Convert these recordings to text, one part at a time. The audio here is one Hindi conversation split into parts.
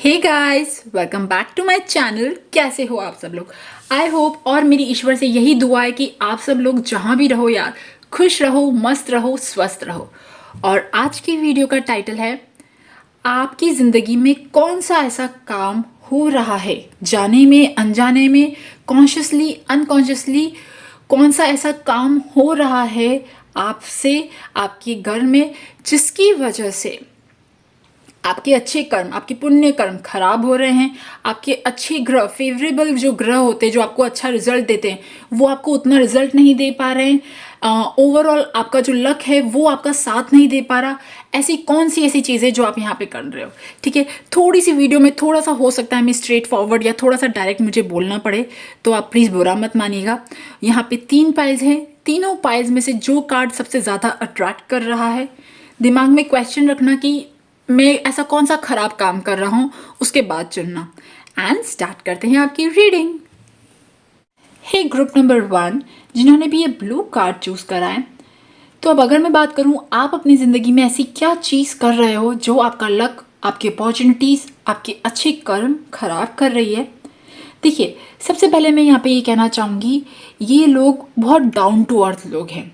Hey guys, welcome back to my channel. कैसे हो आप सब लोग? आई होप और मेरी ईश्वर से यही दुआ है कि आप सब लोग जहाँ भी रहो यार, खुश रहो, मस्त रहो, स्वस्थ रहो। और आज की वीडियो का टाइटल है, आपकी ज़िंदगी में कौन सा ऐसा काम हो रहा है, जाने में अनजाने में, कॉन्शियसली अनकॉन्शियसली, कौन सा ऐसा काम हो रहा है आपसे, आपके घर में, जिसकी वजह से आपके अच्छे कर्म, आपके पुण्य कर्म खराब हो रहे हैं। आपके अच्छे ग्रह, फेवरेबल जो ग्रह होते हैं, जो आपको अच्छा रिजल्ट देते हैं, वो आपको उतना रिजल्ट नहीं दे पा रहे हैं। ओवरऑल आपका जो लक है वो आपका साथ नहीं दे पा रहा। ऐसी कौन सी ऐसी चीज़ें जो आप यहाँ पे कर रहे हो? ठीक है, थोड़ी सी वीडियो में थोड़ा सा हो सकता है मैं स्ट्रेट फॉरवर्ड या थोड़ा सा डायरेक्ट मुझे बोलना पड़े, तो आप प्लीज़ बुरा मत मानिएगा। यहाँ पे 3 पाइल्स हैं। तीनों पाइल्स में से जो कार्ड सबसे ज़्यादा अट्रैक्ट कर रहा है, दिमाग में क्वेश्चन रखना कि मैं ऐसा कौन सा खराब काम कर रहा हूँ, उसके बाद चुनना। एंड स्टार्ट करते हैं आपकी रीडिंग। हे ग्रुप नंबर 1, जिन्होंने भी ये ब्लू कार्ड चूज करा है, तो अब अगर मैं बात करूँ, आप अपनी ज़िंदगी में ऐसी क्या चीज़ कर रहे हो जो आपका लक, आपकी अपॉर्चुनिटीज़, आपके अच्छे कर्म खराब कर रही है? देखिए, सबसे पहले मैं यहाँ पे ये कहना चाहूँगी, ये लोग बहुत डाउन टू अर्थ लोग हैं।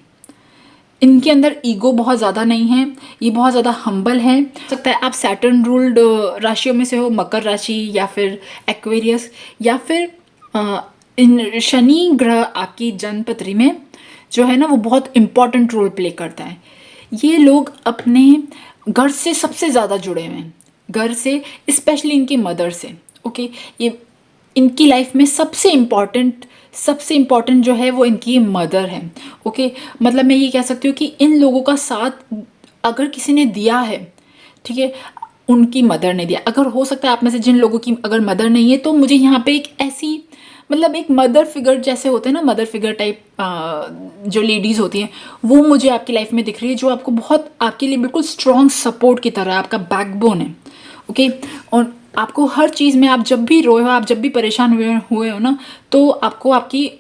इनके अंदर ईगो बहुत ज़्यादा नहीं है, ये बहुत ज़्यादा हम्बल है। हो सकता है आप सैटर्न रूल्ड राशियों में से हो, मकर राशि या फिर एक्वेरियस, या फिर इन शनि ग्रह आपकी जन्मपत्री में जो है ना, वो बहुत इम्पॉर्टेंट रोल प्ले करता है। ये लोग अपने घर से सबसे ज़्यादा जुड़े हुए हैं, घर से, स्पेशली इनकी मदर से। ओके, ये इनकी लाइफ में सबसे इम्पॉर्टेंट जो है वो इनकी मदर है। ओके, मतलब मैं ये कह सकती हूँ कि इन लोगों का साथ अगर किसी ने दिया है, ठीक है, उनकी मदर ने दिया। अगर हो सकता है आप में से जिन लोगों की अगर मदर नहीं है, तो मुझे यहाँ पे एक ऐसी, मतलब एक मदर फिगर जैसे होते हैं ना, मदर फिगर टाइप जो लेडीज़ होती हैं, वो मुझे आपकी लाइफ में दिख रही है, जो आपको बहुत, आपके लिए बिल्कुल स्ट्रॉन्ग सपोर्ट की तरह आपका बैकबोन है। ओके, और आपको हर चीज़ में, आप जब भी रोए हो, आप जब भी परेशान हुए हो ना, तो आपको आपकी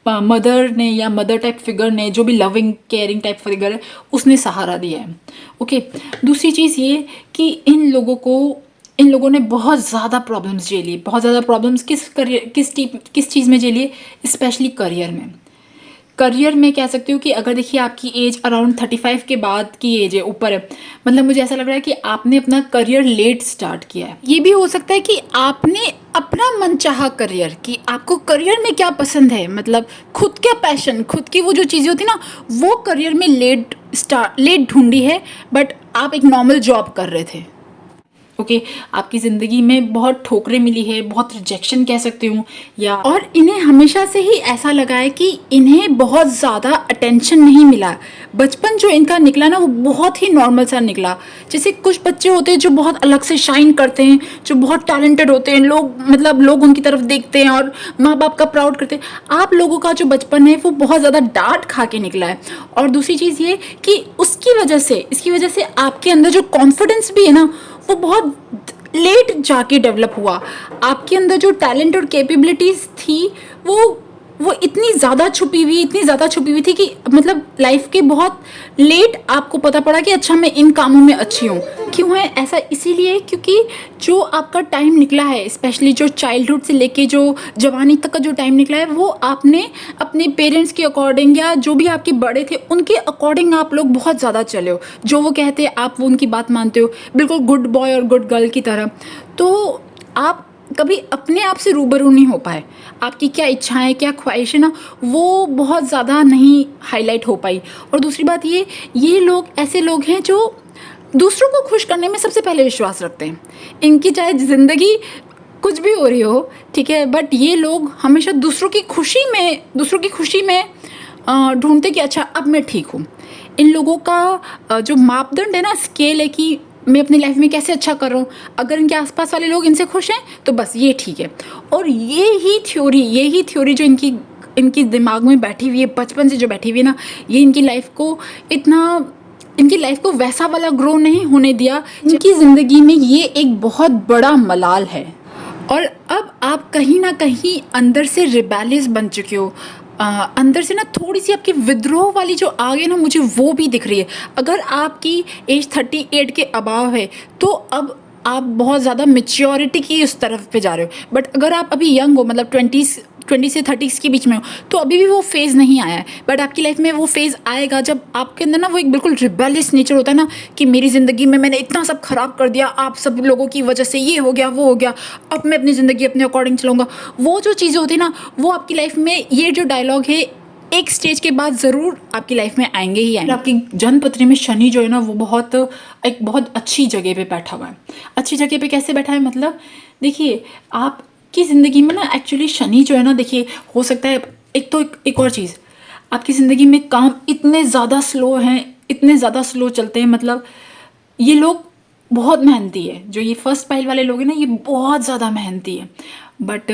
मदर ने या मदर टाइप फिगर ने, जो भी लविंग केयरिंग टाइप फिगर है, उसने सहारा दिया है। ओके, दूसरी चीज़ ये कि इन लोगों ने बहुत ज़्यादा प्रॉब्लम्स झेली, बहुत ज़्यादा प्रॉब्लम्स किस चीज़ में झेली, स्पेशली करियर में कह सकती हूँ कि अगर देखिए आपकी एज अराउंड 35 के बाद की एज है, ऊपर है, मतलब मुझे ऐसा लग रहा है कि आपने अपना करियर लेट स्टार्ट किया है। ये भी हो सकता है कि आपने अपना मनचाहा करियर, कि आपको करियर में क्या पसंद है, मतलब खुद क्या पैशन, खुद की वो जो चीज़ें होती ना, वो करियर में लेट ढूंढी है, बट आप एक नॉर्मल जॉब कर रहे थे। ओके, आपकी ज़िंदगी में बहुत ठोकरें मिली है, बहुत रिजेक्शन कह सकती हूँ, या और इन्हें हमेशा से ही ऐसा लगा है कि इन्हें बहुत ज़्यादा अटेंशन नहीं मिला। बचपन जो इनका निकला ना, वो बहुत ही नॉर्मल सा निकला। जैसे कुछ बच्चे होते हैं जो बहुत अलग से शाइन करते हैं, जो बहुत टैलेंटेड होते हैं, लोग उनकी तरफ देखते हैं और माँ बाप का प्राउड करते हैं। आप लोगों का जो बचपन है वो बहुत ज़्यादा डांट खा के निकला है। और दूसरी चीज़ ये कि इसकी वजह से आपके अंदर जो कॉन्फिडेंस भी है ना, वो बहुत लेट जाके डेवलप हुआ। आपके अंदर जो टैलेंट और कैपेबिलिटीज़ थी, वो इतनी ज़्यादा छुपी हुई थी कि मतलब लाइफ के बहुत लेट आपको पता पड़ा कि अच्छा, मैं इन कामों में अच्छी हूँ। क्यों है ऐसा? इसीलिए क्योंकि जो आपका टाइम निकला है, स्पेशली जो चाइल्डहुड से लेके जो जवानी तक का जो टाइम निकला है, वो आपने अपने पेरेंट्स के अकॉर्डिंग या जो भी आपके बड़े थे उनके अकॉर्डिंग आप लोग बहुत ज़्यादा चले हो। जो वो कहते हैं आप वो उनकी बात मानते हो, बिल्कुल गुड बॉय और गुड गर्ल की तरह। तो आप कभी अपने आप से रूबरू नहीं हो पाए। आपकी क्या इच्छाएं, क्या ख्वाहिशें ना, वो बहुत ज़्यादा नहीं हाईलाइट हो पाई। और दूसरी बात ये लोग ऐसे लोग हैं जो दूसरों को खुश करने में सबसे पहले विश्वास रखते हैं। इनकी चाहे ज़िंदगी कुछ भी हो रही हो, ठीक है, बट ये लोग हमेशा दूसरों की खुशी में ढूंढते कि अच्छा, अब मैं ठीक हूँ। इन लोगों का जो मापदंड है ना, स्केल है कि मैं अपनी लाइफ में कैसे अच्छा कर रहा हूँ। अगर इनके आसपास वाले लोग इनसे खुश हैं तो बस ये ठीक है। और यही थ्योरी जो इनकी दिमाग में बैठी हुई है, बचपन से जो बैठी हुई है ना, ये इनकी लाइफ को वैसा वाला ग्रो नहीं होने दिया। इनकी ज़िंदगी में ये एक बहुत बड़ा मलाल है। और अब आप कहीं ना कहीं अंदर से रिबेलियस बन चुके हो। अंदर से ना थोड़ी सी आपकी विद्रोह वाली जो आग है ना, मुझे वो भी दिख रही है। अगर आपकी एज 38 के अबाव है, तो अब आप बहुत ज़्यादा मेच्योरिटी की उस तरफ पे जा रहे हो। बट अगर आप अभी यंग हो, मतलब 20 से 30 के बीच में हो, तो अभी भी वो फेज़ नहीं आया है। बट आपकी लाइफ में वो फेज़ आएगा जब आपके अंदर ना वो एक बिल्कुल रिबेलियस नेचर होता है ना, कि मेरी ज़िंदगी में मैंने इतना सब खराब कर दिया, आप सब लोगों की वजह से ये हो गया, वो हो गया, अब मैं अपनी ज़िंदगी अपने अकॉर्डिंग चलाऊंगा। वो जो चीज़ें होती है ना, वो आपकी लाइफ में, ये जो डायलॉग है, एक स्टेज के बाद ज़रूर आपकी लाइफ में आएंगे ही आएंगे। आपकी जन्मपत्री में शनि जो है ना, वो एक बहुत अच्छी जगह पे बैठा हुआ है। अच्छी जगह पे कैसे बैठा है, मतलब देखिए, आपकी ज़िंदगी में ना एक्चुअली शनि जो है ना, देखिए, हो सकता है एक और चीज़, आपकी ज़िंदगी में काम इतने ज़्यादा स्लो हैं, इतने ज़्यादा स्लो चलते हैं, मतलब ये लोग बहुत मेहनती है। जो ये फर्स्ट पाइल वाले लोग हैं ना, ये बहुत ज़्यादा मेहनती है। बट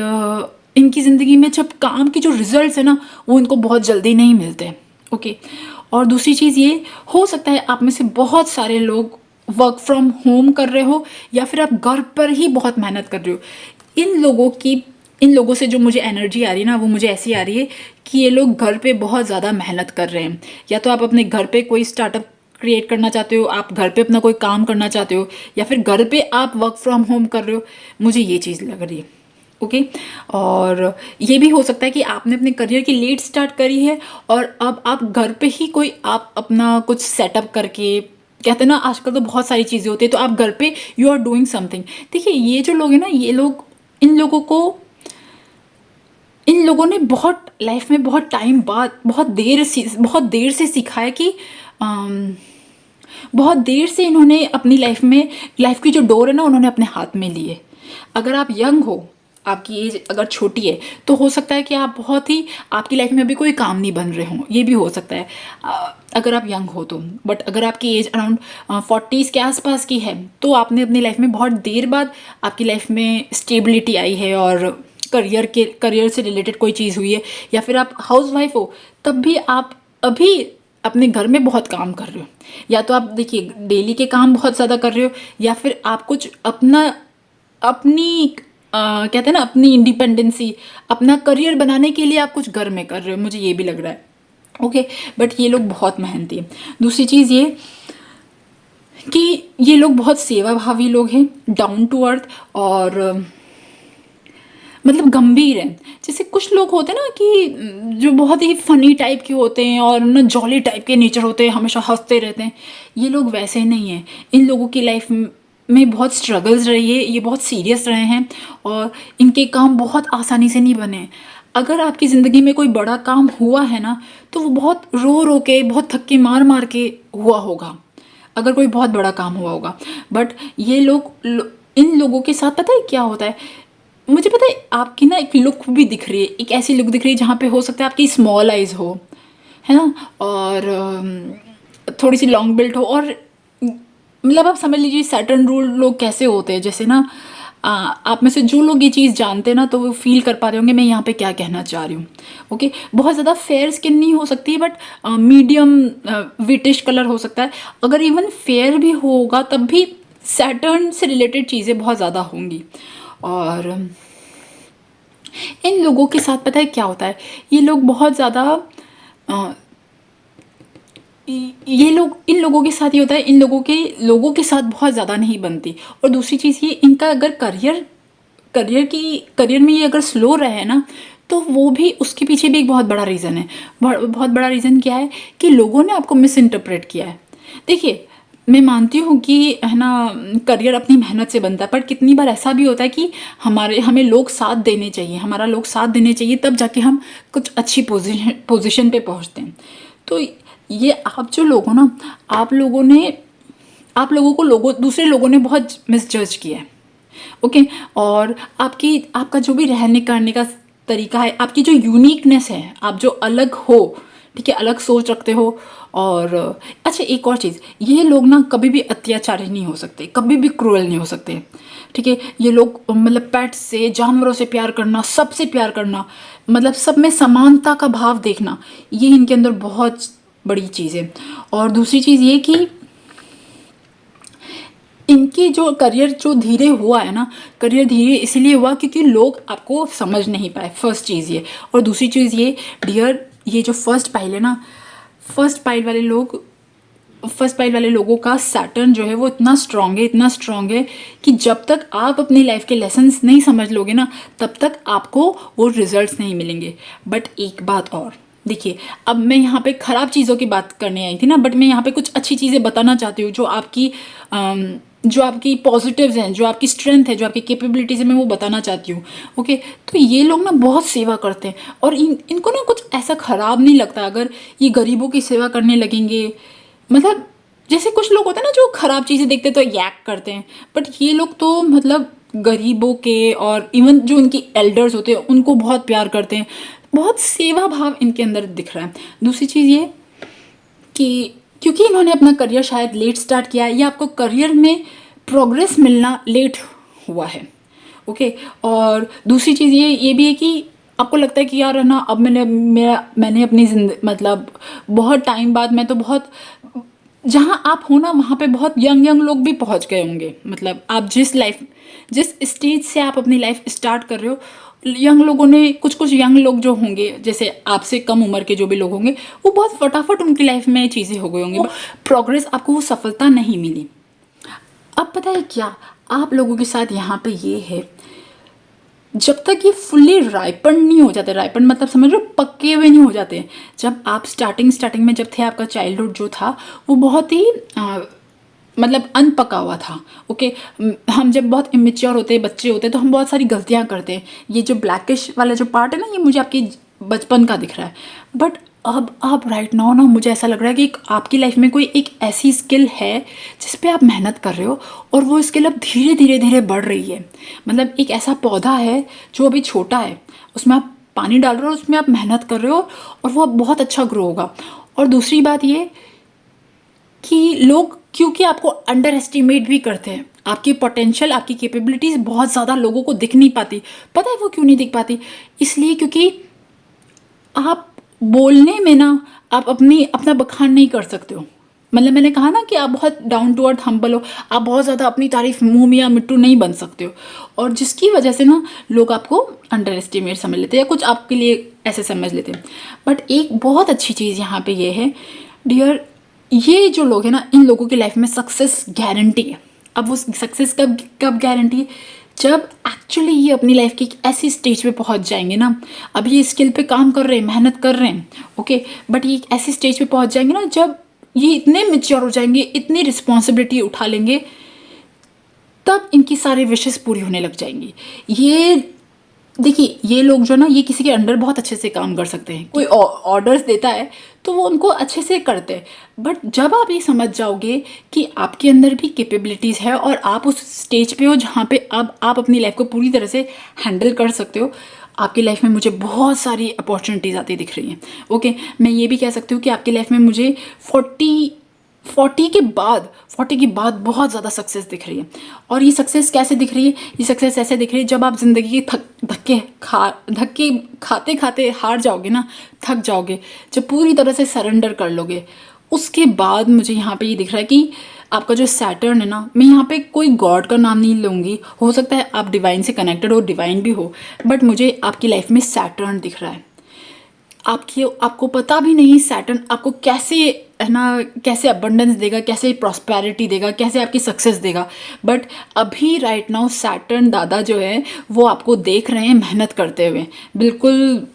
इनकी ज़िंदगी में जब काम की जो रिजल्ट्स है ना, वो इनको बहुत जल्दी नहीं मिलते। ओके। और दूसरी चीज़ ये हो सकता है, आप में से बहुत सारे लोग वर्क फ्रॉम होम कर रहे हो, या फिर आप घर पर ही बहुत मेहनत कर रहे हो। इन लोगों से जो मुझे एनर्जी आ रही है ना, वो मुझे ऐसी आ रही है कि ये लोग घर पे बहुत ज़्यादा मेहनत कर रहे हैं। या तो आप अपने घर पे कोई स्टार्टअप क्रिएट करना चाहते हो, आप घर पे अपना कोई काम करना चाहते हो, या फिर घर पे आप वर्क फ्रॉम होम कर रहे हो। मुझे ये चीज़ लग रही है। ओके। और ये भी हो सकता है कि आपने अपने करियर की लेट स्टार्ट करी है, और अब आप घर पे ही कोई आप अपना कुछ सेटअप करके, कहते हैं ना आजकल तो बहुत सारी चीज़ें होती है, तो आप घर पे यू आर डूइंग समथिंग। देखिए, ये जो लोग हैं ना, ये लोग, इन लोगों ने बहुत लाइफ में बहुत टाइम बाद, बहुत देर से सीखा है कि बहुत देर से इन्होंने अपनी लाइफ की जो डोर है ना, उन्होंने अपने हाथ में ली है। अगर आप यंग हो, आपकी एज अगर छोटी है, तो हो सकता है कि आपकी लाइफ में अभी कोई काम नहीं बन रहे हों, ये भी हो सकता है, अगर आप यंग हो तो। बट अगर आपकी एज अराउंड 40s के आसपास की है, तो आपने अपनी लाइफ में बहुत देर बाद आपकी लाइफ में स्टेबिलिटी आई है, और करियर से रिलेटेड कोई चीज़ हुई है, या फिर आप हाउस वाइफ हो, तब भी आप अभी अपने घर में बहुत काम कर रहे हो। या तो आप देखिए डेली के काम बहुत ज़्यादा कर रहे हो, या फिर आप कुछ कहते हैं ना, अपनी इंडिपेंडेंसी, अपना करियर बनाने के लिए आप कुछ घर में कर रहे हो। मुझे ये भी लग रहा है। ओके। बट ये लोग बहुत मेहनती है। दूसरी चीज़ ये कि ये लोग बहुत सेवाभावी लोग हैं, डाउन टू अर्थ, और मतलब गंभीर है। जैसे कुछ लोग होते हैं ना कि जो बहुत ही फनी टाइप के होते हैं, और ना जॉली टाइप के नेचर होते हैं, हमेशा हंसते रहते हैं। ये लोग वैसे नहीं हैं। इन लोगों की लाइफ में बहुत स्ट्रगल्स रही है, ये बहुत सीरियस रहे हैं, और इनके काम बहुत आसानी से नहीं बने। अगर आपकी ज़िंदगी में कोई बड़ा काम हुआ है ना, तो वो बहुत रो रो के, बहुत थक्के मार मार के हुआ होगा, अगर कोई बहुत बड़ा काम हुआ होगा। बट इन लोगों के साथ पता है क्या होता है, मुझे पता है, आपकी ना एक लुक भी दिख रही है, एक ऐसी लुक दिख रही है जहाँ पे हो सकता है आपकी स्मॉल आइज़ हो, है ना, और थोड़ी सी लॉन्ग बिल्ट हो, और मतलब आप समझ लीजिए सैटर्न रूल लोग कैसे होते हैं। जैसे ना आप में से जो लोग ये चीज़ जानते हैं ना, तो वो फील कर पा रहे होंगे मैं यहाँ पे क्या कहना चाह रही हूँ। ओके। बहुत ज़्यादा फेयर स्किन नहीं हो सकती, बट मीडियम विटिश कलर हो सकता है। अगर इवन फेयर भी होगा, तब भी सैटर्न से रिलेटेड चीज़ें बहुत ज़्यादा होंगी। और इन लोगों के साथ पता है क्या होता है, ये लोग बहुत ज़्यादा इन लोगों के साथ ये होता है, इन लोगों के साथ बहुत ज़्यादा नहीं बनती। और दूसरी चीज़ ये, इनका अगर करियर में ये अगर स्लो रहे ना, तो वो भी, उसके पीछे भी एक बहुत बड़ा रीज़न है। बहुत बड़ा रीज़न क्या है कि लोगों ने आपको मिस इंटरप्रेट किया है। देखिए, मैं मानती हूँ कि है ना, करियर अपनी मेहनत से बनता है, पर कितनी बार ऐसा भी होता है कि हमें लोग साथ देने चाहिए, हमारा लोग साथ देने चाहिए, तब जाके हम कुछ अच्छी पोजीशन पे पहुँचते हैं। तो ये आप जो लोग हो ना, आप लोगों को दूसरे लोगों ने बहुत मिसजज किया है। ओके। और आपका जो भी रहने करने का तरीका है, आपकी जो यूनिकनेस है, आप जो अलग हो, ठीक है, अलग सोच रखते हो। और अच्छा, एक और चीज़, ये लोग ना कभी भी अत्याचारी नहीं हो सकते, कभी भी क्रूअल नहीं हो सकते, ठीक है। ये लोग मतलब पेट्स से, जानवरों से प्यार करना, सबसे प्यार करना, मतलब सब में समानता का भाव देखना, ये इनके अंदर बहुत बड़ी चीज़ है। और दूसरी चीज़ ये कि इनकी जो करियर जो धीरे हुआ है ना, करियर धीरे इसलिए हुआ क्योंकि लोग आपको समझ नहीं पाए, फर्स्ट चीज़ ये। और दूसरी चीज़ ये डियर, ये जो फर्स्ट पाइल है ना, फर्स्ट पाइल वाले लोग फर्स्ट पाइल वाले लोगों का सैटर्न जो है वो इतना स्ट्रांग है कि जब तक आप अपनी लाइफ के लेसन्स नहीं समझ लोगे ना, तब तक आपको वो रिजल्ट्स नहीं मिलेंगे। बट एक बात और देखिए, अब मैं यहाँ पे ख़राब चीज़ों की बात करने आई थी ना, बट मैं यहाँ पे कुछ अच्छी चीज़ें बताना चाहती हूँ जो आपकी पॉजिटिव्स हैं, जो आपकी स्ट्रेंथ है, जो आपकी कैपेबिलिटीज़ है, मैं वो बताना चाहती हूँ। ओके, तो ये लोग ना बहुत सेवा करते हैं और इनको ना कुछ ऐसा ख़राब नहीं लगता अगर ये गरीबों की सेवा करने लगेंगे। मतलब जैसे कुछ लोग होते हैं ना जो ख़राब चीज़ें देखते तो यैक करते हैं, बट ये लोग तो मतलब गरीबों के और इवन जो इनकी एल्डर्स होते हैं उनको बहुत प्यार करते हैं। बहुत सेवा भाव इनके अंदर दिख रहा है। दूसरी चीज़ ये कि क्योंकि इन्होंने अपना करियर शायद लेट स्टार्ट किया है या आपको करियर में प्रोग्रेस मिलना लेट हुआ है। ओके, और दूसरी चीज़ ये भी है कि आपको लगता है कि यार है ना, अब मैंने अपनी मतलब बहुत टाइम बाद मैं तो बहुत, जहाँ आप हो ना वहाँ पे बहुत यंग लोग भी पहुँच गए होंगे। मतलब आप जिस स्टेज से आप अपनी लाइफ स्टार्ट कर रहे हो, यंग लोगों ने कुछ यंग लोग जो होंगे, जैसे आपसे कम उम्र के जो भी लोग होंगे, वो बहुत फटाफट उनकी लाइफ में चीज़ें हो गई होंगी, प्रोग्रेस, आपको वो सफलता नहीं मिली। अब पता है क्या आप लोगों के साथ यहाँ पे ये है, जब तक ये फुल्ली राइपन नहीं हो जाते, राइपन मतलब समझ लो पक्के हुए नहीं हो जाते। जब आप स्टार्टिंग में जब थे, आपका चाइल्डहुड जो था वो बहुत ही मतलब अनपका हुआ था। ओके, हम जब बहुत इमेच्योर होते हैं, बच्चे होते हैं, तो हम बहुत सारी गलतियां करते हैं। ये जो ब्लैकिश वाला जो पार्ट है ना, ये मुझे आपकी बचपन का दिख रहा है। बट अब राइट नाउ ना मुझे ऐसा लग रहा है कि आपकी लाइफ में कोई एक ऐसी स्किल है जिस पे आप मेहनत कर रहे हो और वो स्किल अब धीरे धीरे बढ़ रही है। मतलब एक ऐसा पौधा है जो अभी छोटा है, उसमें आप पानी डाल रहे हो, उसमें आप मेहनत कर रहे हो और वो अब बहुत अच्छा ग्रो होगा। और दूसरी बात ये कि लोग क्योंकि आपको अंडर एस्टिमेट भी करते हैं, आपकी पोटेंशियल, आपकी कैपेबिलिटीज़ बहुत ज़्यादा लोगों को दिख नहीं पाती। पता है वो क्यों नहीं दिख पाती? इसलिए क्योंकि आप बोलने में ना आप अपना बखान नहीं कर सकते हो। मतलब मैंने कहा ना कि आप बहुत डाउन टू अर्थ हम्बल हो, आप बहुत ज़्यादा अपनी तारीफ मुंह मियाँ मिट्टू नहीं बन सकते हो, और जिसकी वजह से ना लोग आपको अंडर एस्टिमेट समझ लेते हैं या कुछ आपके लिए ऐसे समझ लेते हैं। बट एक बहुत अच्छी चीज़ यहाँ पे ये है डियर, ये जो लोग हैं ना, इन लोगों की लाइफ में सक्सेस गारंटी है। अब वो सक्सेस कब गारंटी है? जब एक्चुअली ये अपनी लाइफ की एक ऐसी स्टेज पे पहुंच जाएंगे ना, अब ये स्किल पे काम कर रहे हैं, मेहनत कर रहे हैं, ओके, बट ये एक ऐसी स्टेज पे पहुंच जाएंगे ना जब ये इतने मेच्योर हो जाएंगे, इतनी रिस्पॉन्सिबिलिटी उठा लेंगे, तब इनकी सारी विशेस पूरी होने लग जाएंगी। ये देखिए, ये लोग जो ना, ये किसी के अंडर बहुत अच्छे से काम कर सकते हैं। कोई ऑर्डर्स देता है तो वो उनको अच्छे से करते हैं। बट जब आप ये समझ जाओगे कि आपके अंदर भी कैपेबिलिटीज़ है और आप उस स्टेज पे हो जहाँ पे अब आप अपनी लाइफ को पूरी तरह से हैंडल कर सकते हो, आपकी लाइफ में मुझे बहुत सारी अपॉर्चुनिटीज़ आती दिख रही हैं। ओके, मैं ये भी कह सकती हूँ कि आपकी लाइफ में मुझे 40 के बाद बहुत ज़्यादा सक्सेस दिख रही है। और ये सक्सेस कैसे दिख रही है? ये सक्सेस ऐसे दिख रही है जब आप ज़िंदगी के धक्के खाते खाते हार जाओगे ना, थक जाओगे, जब पूरी तरह से सरेंडर कर लोगे, उसके बाद मुझे यहाँ पे ये दिख रहा है कि आपका जो सैटर्न है ना, मैं यहाँ पे कोई गॉड का नाम नहीं लूँगी, हो सकता है आप डिवाइन से कनेक्टेड हो, डिवाइन भी हो, बट मुझे आपकी लाइफ में सैटर्न दिख रहा है। आपको पता भी नहीं सैटर्न आपको कैसे, है ना, कैसे अबंडेंस देगा, कैसे प्रॉस्पेरिटी देगा, कैसे आपकी सक्सेस देगा। बट अभी राइट नाउ सैटर्न दादा जो है वो आपको देख रहे हैं मेहनत करते हुए, बिल्कुल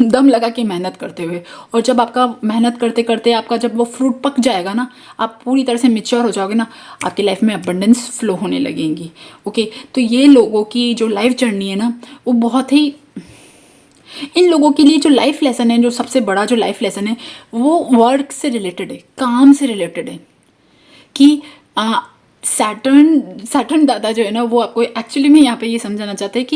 दम लगा के मेहनत करते हुए। और जब आपका मेहनत करते करते आपका जब वो फ्रूट पक जाएगा ना, आप पूरी तरह से मेच्योर हो जाओगे ना, आपकी लाइफ में अबंडेंस फ्लो होने लगेंगी। ओके, तो ये लोगों की जो लाइफ जर्नी है ना, वो बहुत ही, इन लोगों के लिए जो लाइफ लेसन है, जो सबसे बड़ा जो लाइफ लेसन है, वो वर्क से रिलेटेड है, काम से रिलेटेड है। कि सैटर्न दादा जो है ना, वो आपको एक्चुअली में यहाँ पे ये समझाना चाहते हैं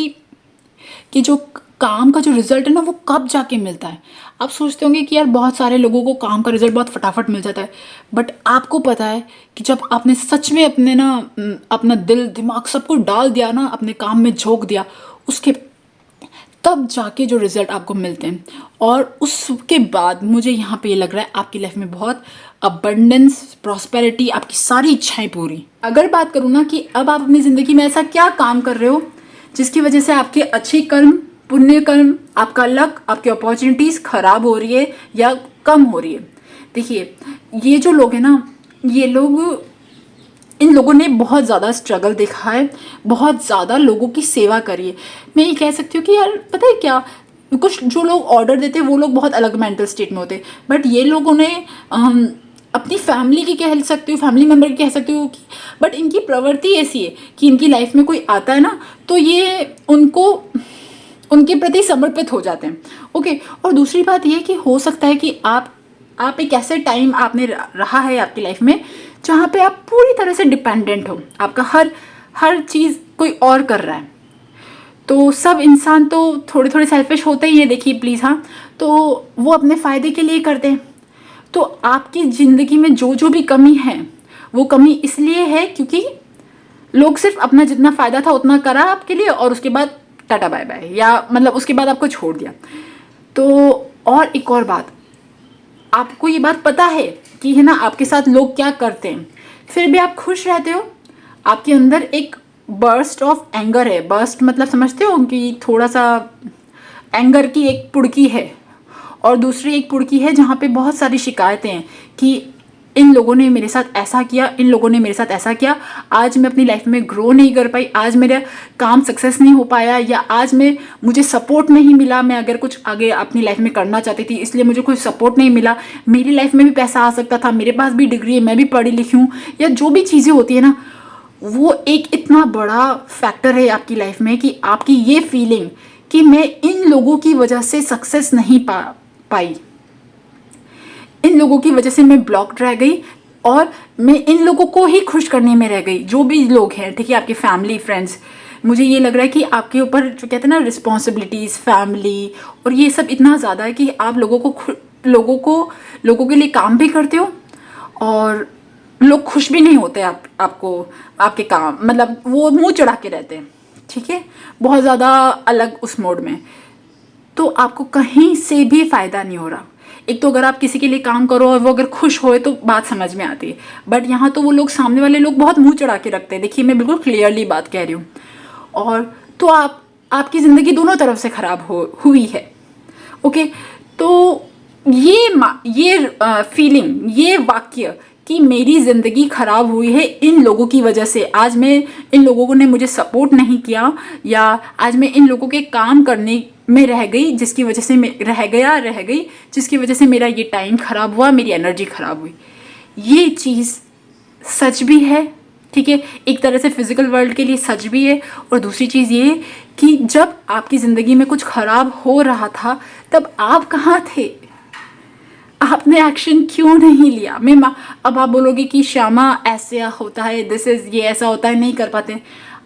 कि जो काम का जो रिजल्ट है ना, वो कब जाके मिलता है। आप सोचते होंगे कि यार बहुत सारे लोगों को काम का रिजल्ट बहुत फटाफट मिल जाता है, बट आपको पता है कि जब आपने सच में अपना दिल दिमाग सब कुछ डाल दिया ना, अपने काम में झोंक दिया, उसके तब जाके जो रिजल्ट आपको मिलते हैं। और उसके बाद मुझे यहाँ पे ये लग रहा है आपकी लाइफ में बहुत अबंडेंस, प्रॉस्पेरिटी, आपकी सारी इच्छाएं पूरी। अगर बात करूँ ना कि अब आप अपनी ज़िंदगी में ऐसा क्या काम कर रहे हो जिसकी वजह से आपके अच्छे कर्म, पुण्य कर्म, आपका लक, आपकी अपॉर्चुनिटीज़ खराब हो रही है या कम हो रही है। देखिए, ये जो लोग हैं ना, ये लोग, इन लोगों ने बहुत ज़्यादा स्ट्रगल देखा है, बहुत ज़्यादा लोगों की सेवा करी है। मैं ये कह सकती हूँ कि यार पता है क्या, कुछ जो लोग ऑर्डर देते वो लोग बहुत अलग मेंटल स्टेट में होते, बट ये लोगों ने अपनी फैमिली की कह सकती हूँ, फैमिली मेम्बर की कह सकती हूँ कि, बट इनकी प्रवृत्ति ऐसी है कि इनकी लाइफ में कोई आता है ना तो ये उनको उनके प्रति समर्पित हो जाते हैं। ओके, और दूसरी बात ये कि हो सकता है कि आप एक ऐसे टाइम आपने रहा है आपकी लाइफ में जहाँ पे आप पूरी तरह से डिपेंडेंट हो, आपका हर चीज़ कोई और कर रहा है। तो सब इंसान तो थोड़े थोड़े सेल्फिश होते ही हैं, देखिए प्लीज़, हाँ, तो वो अपने फ़ायदे के लिए करते हैं। तो आपकी ज़िंदगी में जो जो भी कमी है वो कमी इसलिए है क्योंकि लोग सिर्फ अपना जितना फ़ायदा था उतना करा आपके लिए और उसके बाद टाटा बाय बाय, या मतलब उसके बाद आपको छोड़ दिया। तो और एक और बात, आपको ये बात पता है कि है ना आपके साथ लोग क्या करते हैं, फिर भी आप खुश रहते हो। आपके अंदर एक बर्स्ट ऑफ एंगर है, बर्स्ट मतलब समझते हो कि थोड़ा सा एंगर की एक पुड़की है, और दूसरी एक पुड़की है जहाँ पे बहुत सारी शिकायतें हैं कि इन लोगों ने मेरे साथ ऐसा किया, इन लोगों ने मेरे साथ ऐसा किया, आज मैं अपनी लाइफ में ग्रो नहीं कर पाई, आज मेरा काम सक्सेस नहीं हो पाया, या आज मुझे सपोर्ट नहीं मिला, मैं अगर कुछ आगे अपनी लाइफ में करना चाहती थी इसलिए मुझे कोई सपोर्ट नहीं मिला, मेरी लाइफ में भी पैसा आ सकता था, मेरे पास भी डिग्री है, मैं भी पढ़ी लिखी हूँ, या जो भी चीज़ें होती है ना, वो एक इतना बड़ा फैक्टर है आपकी लाइफ में कि आपकी ये फीलिंग कि मैं इन लोगों की वजह से सक्सेस नहीं पाई, इन लोगों की वजह से मैं ब्लॉक्ड रह गई, और मैं इन लोगों को ही खुश करने में रह गई, जो भी लोग हैं, ठीक है, आपके फैमिली फ्रेंड्स। मुझे ये लग रहा है कि आपके ऊपर जो कहते हैं ना रिस्पॉन्सिबिलिटीज़, फैमिली और ये सब इतना ज़्यादा है कि आप लोगों के लिए काम भी करते हो और लोग खुश भी नहीं होते आपको आपके काम, मतलब वो मुंह चढ़ा के रहते हैं, ठीक है, बहुत ज़्यादा अलग उस मोड में। तो आपको कहीं से भी फ़ायदा नहीं हो रहा। एक तो अगर आप किसी के लिए काम करो और वो अगर खुश होए तो बात समझ में आती है, बट यहाँ तो वो लोग, सामने वाले लोग बहुत मुंह चढ़ा के रखते हैं। देखिए मैं बिल्कुल क्लियरली बात कह रही हूँ। और तो आपकी ज़िंदगी दोनों तरफ से ख़राब हुई है। ओके, तो ये फीलिंग, ये वाक्य कि मेरी ज़िंदगी ख़राब हुई है इन लोगों की वजह से, आज मैं इन लोगों ने मुझे सपोर्ट नहीं किया, या आज मैं इन लोगों के काम करने में रह गई जिसकी वजह से मैं रह गई जिसकी वजह से मेरा ये टाइम ख़राब हुआ, मेरी एनर्जी ख़राब हुई। ये चीज़ सच भी है, ठीक है, एक तरह से फिज़िकल वर्ल्ड के लिए सच भी है। और दूसरी चीज़ ये कि जब आपकी ज़िंदगी में कुछ ख़राब हो रहा था तब आप कहाँ थे, आपने एक्शन क्यों नहीं लिया? अब आप बोलोगे कि श्यामा ऐसे होता है, ये ऐसा होता है, नहीं कर पाते।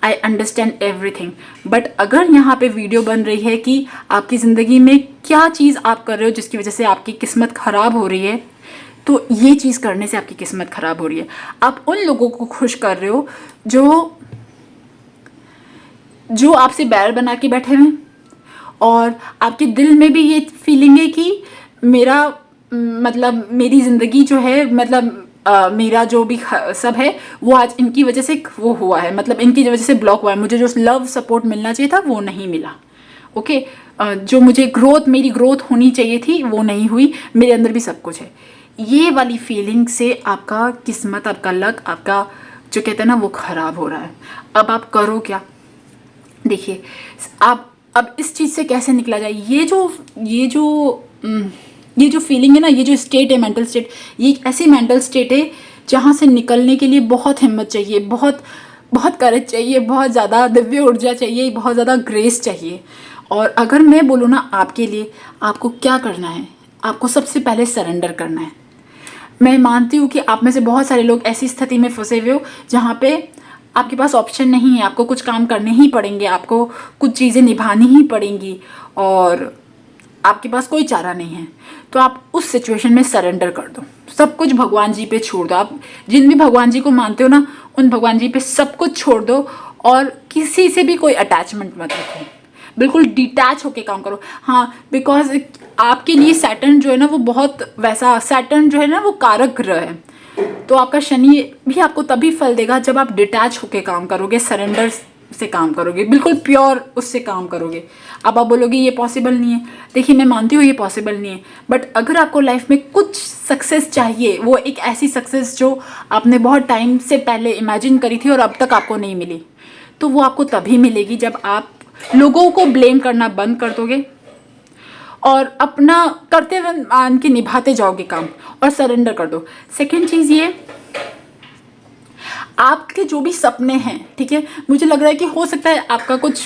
आई अंडरस्टैंड एवरीथिंग, बट अगर यहाँ पे वीडियो बन रही है कि आपकी ज़िंदगी में क्या चीज़ आप कर रहे हो जिसकी वजह से आपकी किस्मत ख़राब हो रही है, तो ये चीज़ करने से आपकी किस्मत ख़राब हो रही है। आप उन लोगों को खुश कर रहे हो जो आपसे बैर बना के बैठे हुए हैं, और आपके दिल में भी ये फीलिंग है कि मेरी ज़िंदगी जो है, मेरा जो भी सब है वो आज इनकी वजह से वो हुआ है, मतलब इनकी वजह से ब्लॉक हुआ है, मुझे जो लव सपोर्ट मिलना चाहिए था वो नहीं मिला। ओके, जो मुझे मेरी ग्रोथ होनी चाहिए थी वो नहीं हुई, मेरे अंदर भी सब कुछ है। ये वाली फीलिंग से आपका किस्मत, आपका लक, आपका जो कहते हैं ना वो ख़राब हो रहा है। अब आप करो क्या? देखिए, आप अब इस चीज़ से कैसे निकला जाए? ये जो फीलिंग है ना, ये जो स्टेट है, मेंटल स्टेट, ये एक ऐसी मेंटल स्टेट है जहाँ से निकलने के लिए बहुत हिम्मत चाहिए, बहुत बहुत करेज चाहिए, बहुत ज़्यादा दिव्य ऊर्जा चाहिए, बहुत ज़्यादा ग्रेस चाहिए। और अगर मैं बोलूँ ना आपके लिए, आपको क्या करना है? आपको सबसे पहले सरेंडर करना है। मैं मानती हूँ कि आप में से बहुत सारे लोग ऐसी स्थिति में फंसे हुए हो जहाँ पे आपके पास ऑप्शन नहीं है, आपको कुछ काम करने ही पड़ेंगे, आपको कुछ चीज़ें निभानी ही पड़ेंगी और आपके पास कोई चारा नहीं है। तो आप उस सिचुएशन में सरेंडर कर दो, सब कुछ भगवान जी पे छोड़ दो। आप जिन भी भगवान जी को मानते हो ना, उन भगवान जी पे सब कुछ छोड़ दो और किसी से भी कोई अटैचमेंट मत रखो, बिल्कुल डिटैच होके काम करो। हाँ, बिकॉज आपके लिए सैटर्न जो है ना वो बहुत वैसा, सैटर्न जो है ना वो कारक ग्रह है, तो आपका शनि भी आपको तभी फल देगा जब आप डिटैच होके काम करोगे, सरेंडर से काम करोगे, बिल्कुल प्योर उससे काम करोगे। अब आप बोलोगे ये पॉसिबल नहीं है। देखिए मैं मानती हूँ ये पॉसिबल नहीं है, बट अगर आपको लाइफ में कुछ सक्सेस चाहिए, वो एक ऐसी सक्सेस जो आपने बहुत टाइम से पहले इमेजिन करी थी और अब तक आपको नहीं मिली, तो वो आपको तभी मिलेगी जब आप लोगों को ब्लेम करना बंद कर दोगे और अपना करते हुए मान के निभाते जाओगे काम और सरेंडर कर दो। सेकेंड चीज़ ये, आपके जो भी सपने हैं, ठीक है, मुझे लग रहा है कि हो सकता है आपका कुछ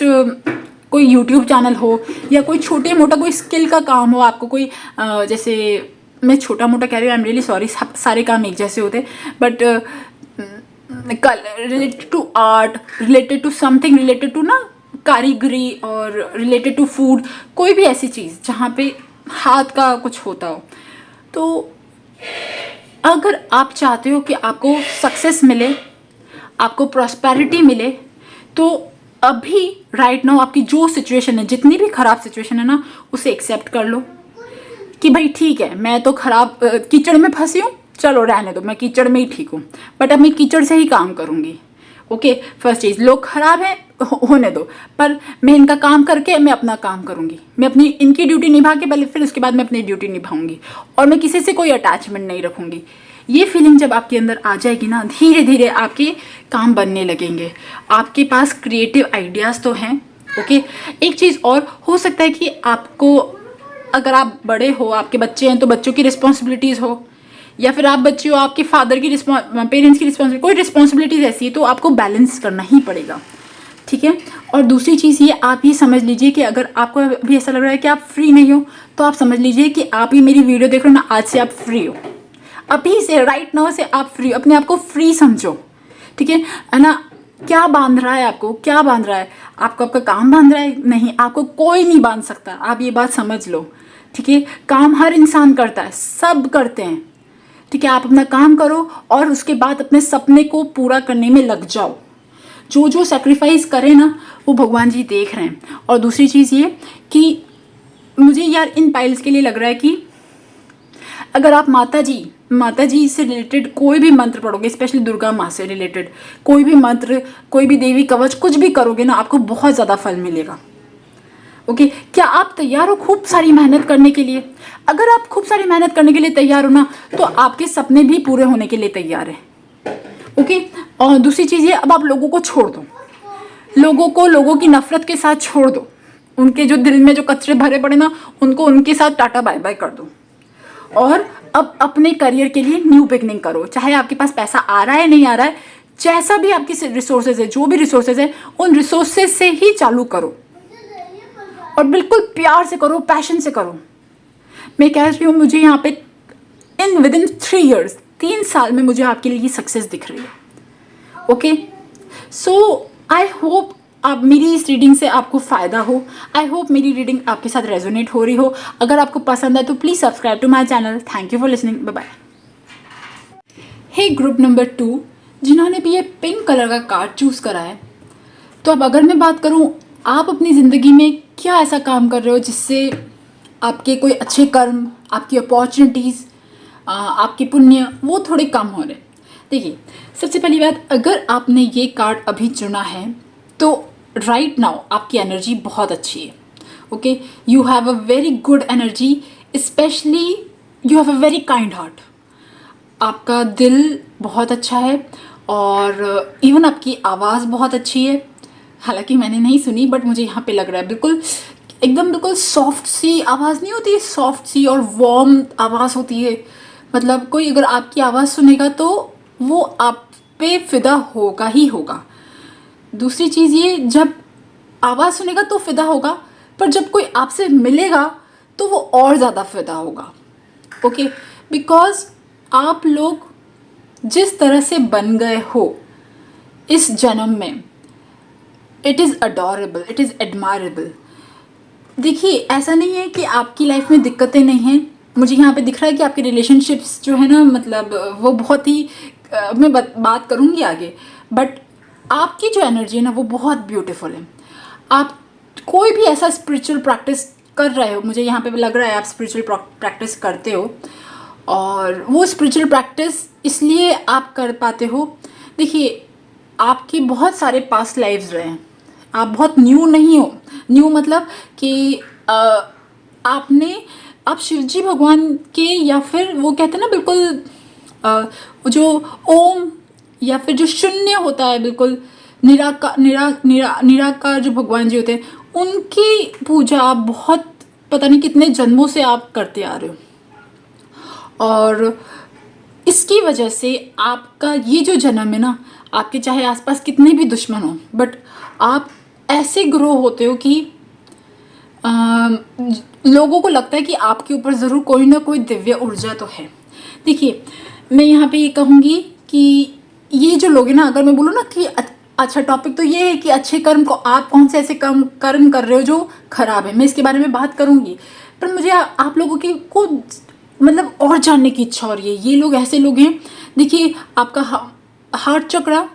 कोई यूट्यूब चैनल हो या कोई छोटे मोटा कोई स्किल का काम हो, आपको कोई जैसे मैं छोटा मोटा कह रही हूँ, आई एम रियली सॉरी, सारे काम एक जैसे होते, but related to art, related to something, related to ना कारीगरी और रिलेटेड टू फूड, कोई भी ऐसी चीज़ जहाँ पे हाथ का कुछ होता हो। तो अगर आप चाहते हो कि आपको सक्सेस मिले, आपको प्रॉस्पेरिटी मिले, तो अभी राइट नाउ आपकी जो सिचुएशन है, जितनी भी खराब सिचुएशन है ना, उसे एक्सेप्ट कर लो कि भाई ठीक है, मैं तो खराब कीचड़ में फंसी हूँ, चलो रहने दो, मैं कीचड़ में ही ठीक हूँ, बट अब मैं कीचड़ से ही काम करूँगी। ओके, फर्स्ट चीज़, लोग खराब हैं होने दो, पर मैं इनका काम करके मैं अपना काम करूँगी, मैं अपनी इनकी ड्यूटी निभा के पहले, फिर उसके बाद मैं अपनी ड्यूटी निभाऊंगी और मैं किसी से कोई अटैचमेंट नहीं रखूँगी। ये फीलिंग जब आपके अंदर आ जाएगी ना, धीरे धीरे आपके काम बनने लगेंगे। आपके पास क्रिएटिव आइडियाज़ तो हैं। ओके, एक चीज़ और हो सकता है कि आपको, अगर आप बड़े हो, आपके बच्चे हैं, तो बच्चों की रिस्पॉन्सिबिलिटीज़ हो, या फिर आप बच्चे हो, आपके फादर की पेरेंट्स की रिस्पॉन्सिबिलिटी, कोई रिस्पॉन्सिबिलिटीज़ ऐसी है, तो आपको बैलेंस करना ही पड़ेगा। ठीक है, और दूसरी चीज़ ये, आप ये समझ लीजिए कि अगर आपको अभी ऐसा लग रहा है कि आप फ्री नहीं हो, तो आप समझ लीजिए कि आप ही मेरी वीडियो देख रहे हो ना, आज से आप फ्री हो, अभी से, राइट नाउ से आप फ्री, अपने आप को फ्री समझो। ठीक है ना? क्या बांध रहा है आपको, क्या बांध रहा है आपको? आपका काम बांध रहा है? नहीं, आपको कोई नहीं बांध सकता, आप ये बात समझ लो। ठीक है, काम हर इंसान करता है, सब करते हैं। ठीक है, आप अपना काम करो और उसके बाद अपने सपने को पूरा करने में लग जाओ। जो जो सेक्रीफाइस करे ना, वो भगवान जी देख रहे हैं। और दूसरी चीज़ ये कि मुझे यार इन पाइल्स के लिए लग रहा है कि अगर आप माता जी से रिलेटेड कोई भी मंत्र पढ़ोगे, स्पेशली दुर्गा माँ से रिलेटेड कोई भी मंत्र, कोई भी देवी कवच, कुछ भी करोगे ना, आपको बहुत ज़्यादा फल मिलेगा। ओके, क्या आप तैयार हो खूब सारी मेहनत करने के लिए? अगर आप खूब सारी मेहनत करने के लिए तैयार हो ना, तो आपके सपने भी पूरे होने के लिए तैयार है। ओके, और दूसरी चीज़ ये, अब आप लोगों को छोड़ दो, लोगों की नफरत के साथ छोड़ दो, उनके जो दिल में जो कचरे भरे पड़े ना, उनको उनके साथ टाटा बाय बाय कर दो, और अब अपने करियर के लिए न्यू बिगनिंग करो। चाहे आपके पास पैसा आ रहा है नहीं आ रहा है, जैसा भी आपकी रिसोर्सेज है, जो भी रिसोर्सेज है, उन रिसोर्सेज से ही चालू करो और बिल्कुल प्यार से करो, पैशन से करो। मैं कह रही हूँ, मुझे यहाँ पे विदिन 3 years, 3 साल में मुझे आपके लिए सक्सेस दिख रही है। ओके, सो आई होप आप मेरी इस रीडिंग से आपको फ़ायदा हो। आई होप मेरी रीडिंग आपके साथ रेजोनेट हो रही हो। अगर आपको पसंद है तो please subscribe to my channel. Thank you for listening, bye bye. Hey group number 2, जिन्होंने भी ये पिंक कलर का कार्ड चूज़ करा है, तो अब अगर मैं बात करूँ, आप अपनी ज़िंदगी में क्या ऐसा काम कर रहे हो जिससे आपके कोई अच्छे कर्म, आपकी अपॉर्चुनिटीज़, आपके पुण्य, वो थोड़े कम हो रहे। देखिए, सबसे पहली बात, अगर आपने ये कार्ड अभी चुना है, तो राइट नाउ आपकी एनर्जी बहुत अच्छी है। Okay, you have a very good energy, specially you have a very kind heart. आपका दिल बहुत अच्छा है और इवन आपकी आवाज़ बहुत अच्छी है। हालांकि मैंने नहीं सुनी, बट मुझे यहाँ पे लग रहा है बिल्कुल एकदम बिल्कुल सॉफ्ट सी आवाज़ नहीं होती है, सॉफ्ट सी और वार्म आवाज़ होती है। मतलब कोई अगर आपकी आवाज़ सुनेगा तो वो आप पे फिदा होगा ही होगा। दूसरी चीज़ ये, जब आवाज़ सुनेगा तो फिदा होगा, पर जब कोई आपसे मिलेगा तो वो और ज़्यादा फिदा होगा। ओके, बिकॉज आप लोग जिस तरह से बन गए हो इस जन्म में, it is adorable, it is admirable. देखिए, ऐसा नहीं है कि आपकी लाइफ में दिक्कतें नहीं हैं। मुझे यहाँ पे दिख रहा है कि आपके रिलेशनशिप्स जो है ना, मतलब वो बहुत ही मैं बात करूँगी आगे, बट आपकी जो एनर्जी है ना, वो बहुत ब्यूटीफुल है। आप कोई भी ऐसा स्पिरिचुअल प्रैक्टिस कर रहे हो, मुझे यहाँ पे लग रहा है आप स्पिरिचुअल प्रैक्टिस करते हो, और वो स्पिरिचुअल प्रैक्टिस इसलिए आप कर पाते हो। देखिए, आपके बहुत सारे पास्ट लाइव्स रहे हैं, आप बहुत न्यू नहीं हो। न्यू मतलब कि आप शिव जी भगवान के, या फिर वो कहते हैं ना बिल्कुल जो ओम, या फिर जो शून्य होता है बिल्कुल निराकार जो भगवान जी होते हैं, उनकी पूजा आप बहुत पता नहीं कितने जन्मों से आप करते आ रहे हो। और इसकी वजह से आपका ये जो जन्म है ना, आपके चाहे आसपास कितने भी दुश्मन हो, बट आप ऐसे ग्रो होते हो कि लोगों को लगता है कि आपके ऊपर ज़रूर कोई ना कोई दिव्य ऊर्जा तो है। देखिए, मैं यहाँ पे ये कहूँगी कि ये जो लोग हैं ना, अगर मैं बोलूँ ना कि अच्छा टॉपिक तो ये है कि अच्छे कर्म को आप कौन से ऐसे कर्म कर रहे हो जो खराब है, मैं इसके बारे में बात करूँगी। पर मुझे आप लोगों की को मतलब और जानने की इच्छा हो रही है। ये लोग ऐसे लोग हैं, देखिए आपका हार्ट चक्रा,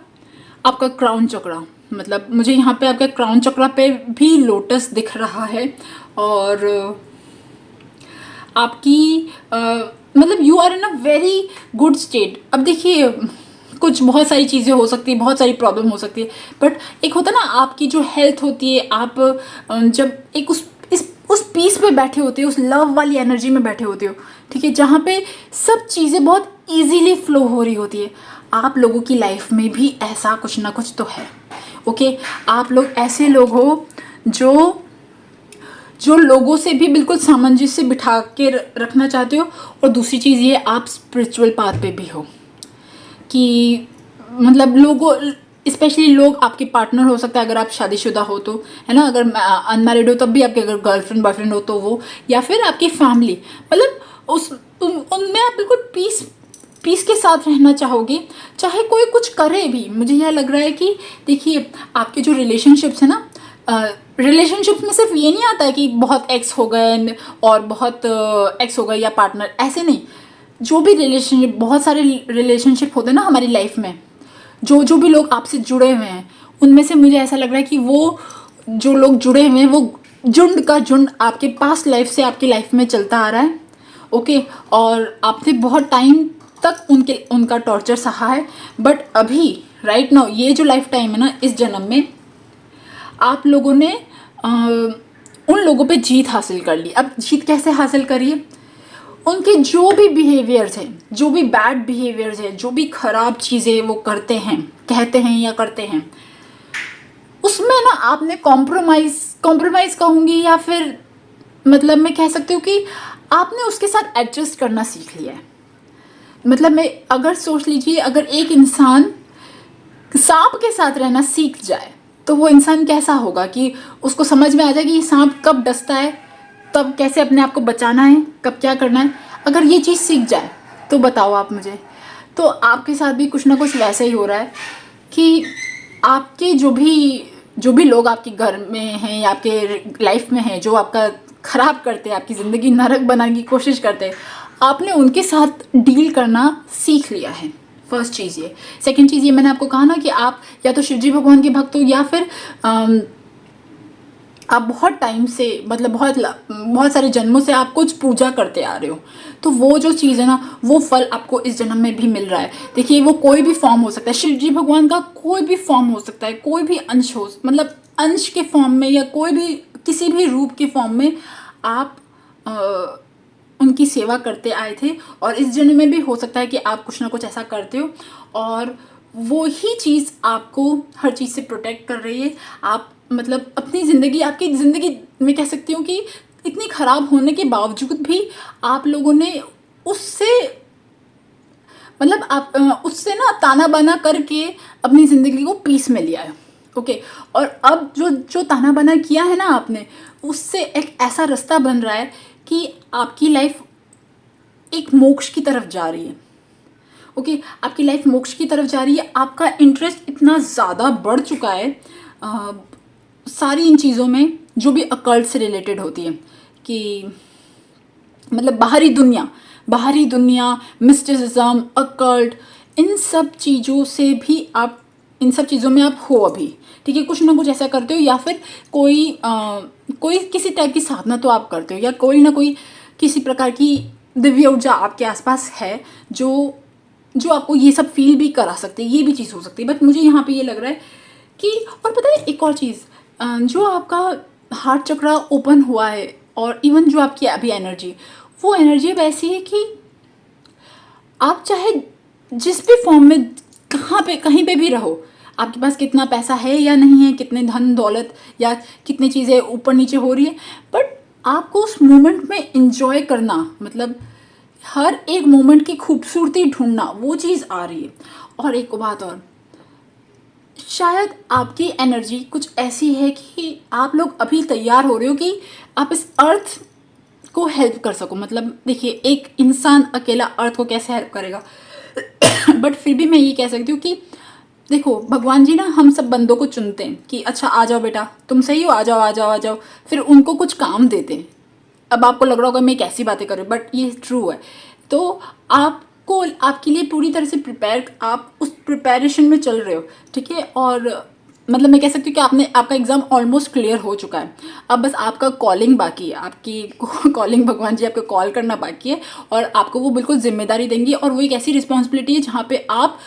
आपका क्राउन चक्रा, मतलब मुझे यहाँ पे आपका क्राउन चक्रा पे भी लोटस दिख रहा है, और आपकी मतलब you are in a very good state. अब देखिए, कुछ बहुत सारी चीज़ें हो सकती है, बहुत सारी प्रॉब्लम हो सकती है, बट एक होता है ना आपकी जो हेल्थ होती है, आप जब एक उस पीस पे बैठे होते हो, उस लव वाली एनर्जी में बैठे होते हो, ठीक है, जहाँ पे सब चीज़ें बहुत इजीली फ्लो हो रही होती है। आप लोगों की लाइफ में भी ऐसा कुछ ना कुछ तो है। ओके, आप लोग ऐसे लोग हो जो लोगों से भी बिल्कुल सामंजस्य बिठा के रखना चाहते हो। और दूसरी चीज़ ये, आप स्पिरिचुअल पाथ पे भी हो कि मतलब लोगों, स्पेशली लोग आपके पार्टनर हो सकता है अगर आप शादीशुदा हो तो, है ना, अगर अनमैरिड हो तब भी आपके अगर गर्लफ्रेंड बॉयफ्रेंड हो तो वो, या फिर आपकी फैमिली, मतलब उनमें आप बिल्कुल पीस के साथ रहना चाहोगे, चाहे कोई कुछ करे भी। मुझे यह लग रहा है कि देखिए, आपके जो रिलेशनशिप्स है ना, रिलेशनशिप में सिर्फ ये नहीं आता है कि बहुत एक्स हो गए और बहुत एक्स हो गए या पार्टनर, ऐसे नहीं। जो भी रिलेशनशिप, बहुत सारे रिलेशनशिप होते हैं ना हमारी लाइफ में, जो भी लोग आपसे जुड़े हुए हैं, उनमें से मुझे ऐसा लग रहा है कि वो जो लोग जुड़े हुए हैं, वो झुंड का झुंड आपके पास्ट लाइफ से आपकी लाइफ में चलता आ रहा है। ओके, और आपने बहुत टाइम तक उनका टॉर्चर सहा है, बट अभी राइट नाउ ये जो लाइफ टाइम है ना, इस जन्म में आप लोगों ने उन लोगों पे जीत हासिल कर ली। अब जीत कैसे हासिल करिए, उनके जो भी बिहेवियर्स हैं, जो भी बैड बिहेवियर्स हैं, जो भी खराब चीज़ें वो करते हैं, कहते हैं या करते हैं, उसमें ना आपने कॉम्प्रोमाइज़ कहूँगी, या फिर मतलब मैं कह सकती हूँ कि आपने उसके साथ एडजस्ट करना सीख लिया है। मतलब मैं अगर सोच लीजिए, अगर एक इंसान सांप के साथ रहना सीख जाए तो वो इंसान कैसा होगा कि उसको समझ में आ जाए कि सांप कब डसता है, तब कैसे अपने आप को बचाना है, कब क्या करना है। अगर ये चीज़ सीख जाए तो बताओ आप मुझे, तो आपके साथ भी कुछ ना कुछ वैसा ही हो रहा है कि आपके जो भी लोग आपके घर में हैं या आपके लाइफ में हैं, जो आपका ख़राब करते हैं, आपकी ज़िंदगी नरक बनाने की कोशिश करते हैं, आपने उनके साथ डील करना सीख लिया है। फर्स्ट चीज़ ये। सेकंड चीज़ ये, मैंने आपको कहा ना कि आप या तो शिवजी भगवान के भक्त हो, या फिर आप बहुत टाइम से, मतलब बहुत सारे जन्मों से आप कुछ पूजा करते आ रहे हो, तो वो जो चीज़ है ना, वो फल आपको इस जन्म में भी मिल रहा है। देखिए, वो कोई भी फॉर्म हो सकता है, शिवजी भगवान का कोई भी फॉर्म हो सकता है, कोई भी अंश हो, मतलब अंश के फॉर्म में या कोई भी किसी भी रूप के फॉर्म में आप उनकी सेवा करते आए थे, और इस जन्म में भी हो सकता है कि आप कुछ ना कुछ ऐसा करते हो, और वो ही चीज़ आपको हर चीज़ से प्रोटेक्ट कर रही है। आप मतलब अपनी ज़िंदगी, आपकी ज़िंदगी मैं कह सकती हूँ कि इतनी ख़राब होने के बावजूद भी आप लोगों ने उससे, मतलब आप उससे ना ताना बाना करके अपनी ज़िंदगी को पीस में लिया है। ओके, और अब जो ताना बाना किया है ना आपने, उससे एक ऐसा रास्ता बन रहा है कि आपकी लाइफ एक मोक्ष की तरफ जा रही है। ओके, आपकी लाइफ मोक्ष की तरफ जा रही है। आपका इंटरेस्ट इतना ज़्यादा बढ़ चुका है सारी इन चीज़ों में जो भी अकल्ट से रिलेटेड होती है, कि मतलब बाहरी दुनिया, मिस्टिसिज्म, अकल्ट, इन सब चीज़ों से भी आप, इन सब चीज़ों में आप हो अभी, ठीक है, कुछ ना कुछ ऐसा करते हो, या फिर कोई किसी टाइप की साधना तो आप करते हो, या कोई ना कोई किसी प्रकार की दिव्य ऊर्जा आपके आसपास है जो आपको ये सब फील भी करा सकते हैं। ये भी चीज़ हो सकती है, बट मुझे यहाँ पे ये लग रहा है कि, और पता है एक और चीज़, जो आपका हार्ट चक्रा ओपन हुआ है और इवन जो आपकी अभी एनर्जी, वो एनर्जी अब ऐसी है कि आप चाहे जिस भी फॉर्म में कहाँ पे कहीं पे भी रहो, आपके पास कितना पैसा है या नहीं है, कितने धन दौलत या कितनी चीज़ें ऊपर नीचे हो रही है, बट आपको उस मोमेंट में इंजॉय करना, मतलब हर एक मोमेंट की खूबसूरती ढूंढना, वो चीज़ आ रही है। और एक बात और, शायद आपकी एनर्जी कुछ ऐसी है कि आप लोग अभी तैयार हो रहे हो कि आप इस अर्थ को हेल्प कर सको। मतलब देखिए, एक इंसान अकेला अर्थ को कैसे हेल्प करेगा बट फिर भी मैं ये कह सकती हूँ कि देखो, भगवान जी ना हम सब बंदों को चुनते हैं कि अच्छा आ जाओ बेटा, तुम सही हो, आ जाओ आ जाओ आ जाओ, फिर उनको कुछ काम देते हैं। अब आपको लग रहा होगा मैं कैसी बातें कर रही हूँ, बट ये ट्रू है। तो आपको आपके लिए पूरी तरह से प्रिपेयर, आप उस प्रिपरेशन में चल रहे हो, ठीक है। और मतलब मैं कह सकती हूँ कि आपका एग्ज़ाम ऑलमोस्ट क्लियर हो चुका है। अब बस आपका कॉलिंग बाकी है, आपकी कॉलिंग भगवान जी आपको कॉल करना बाकी है, और आपको वो बिल्कुल जिम्मेदारी देंगी। और वो एक ऐसी रिस्पॉन्सिबिलिटी है जहाँ पे आप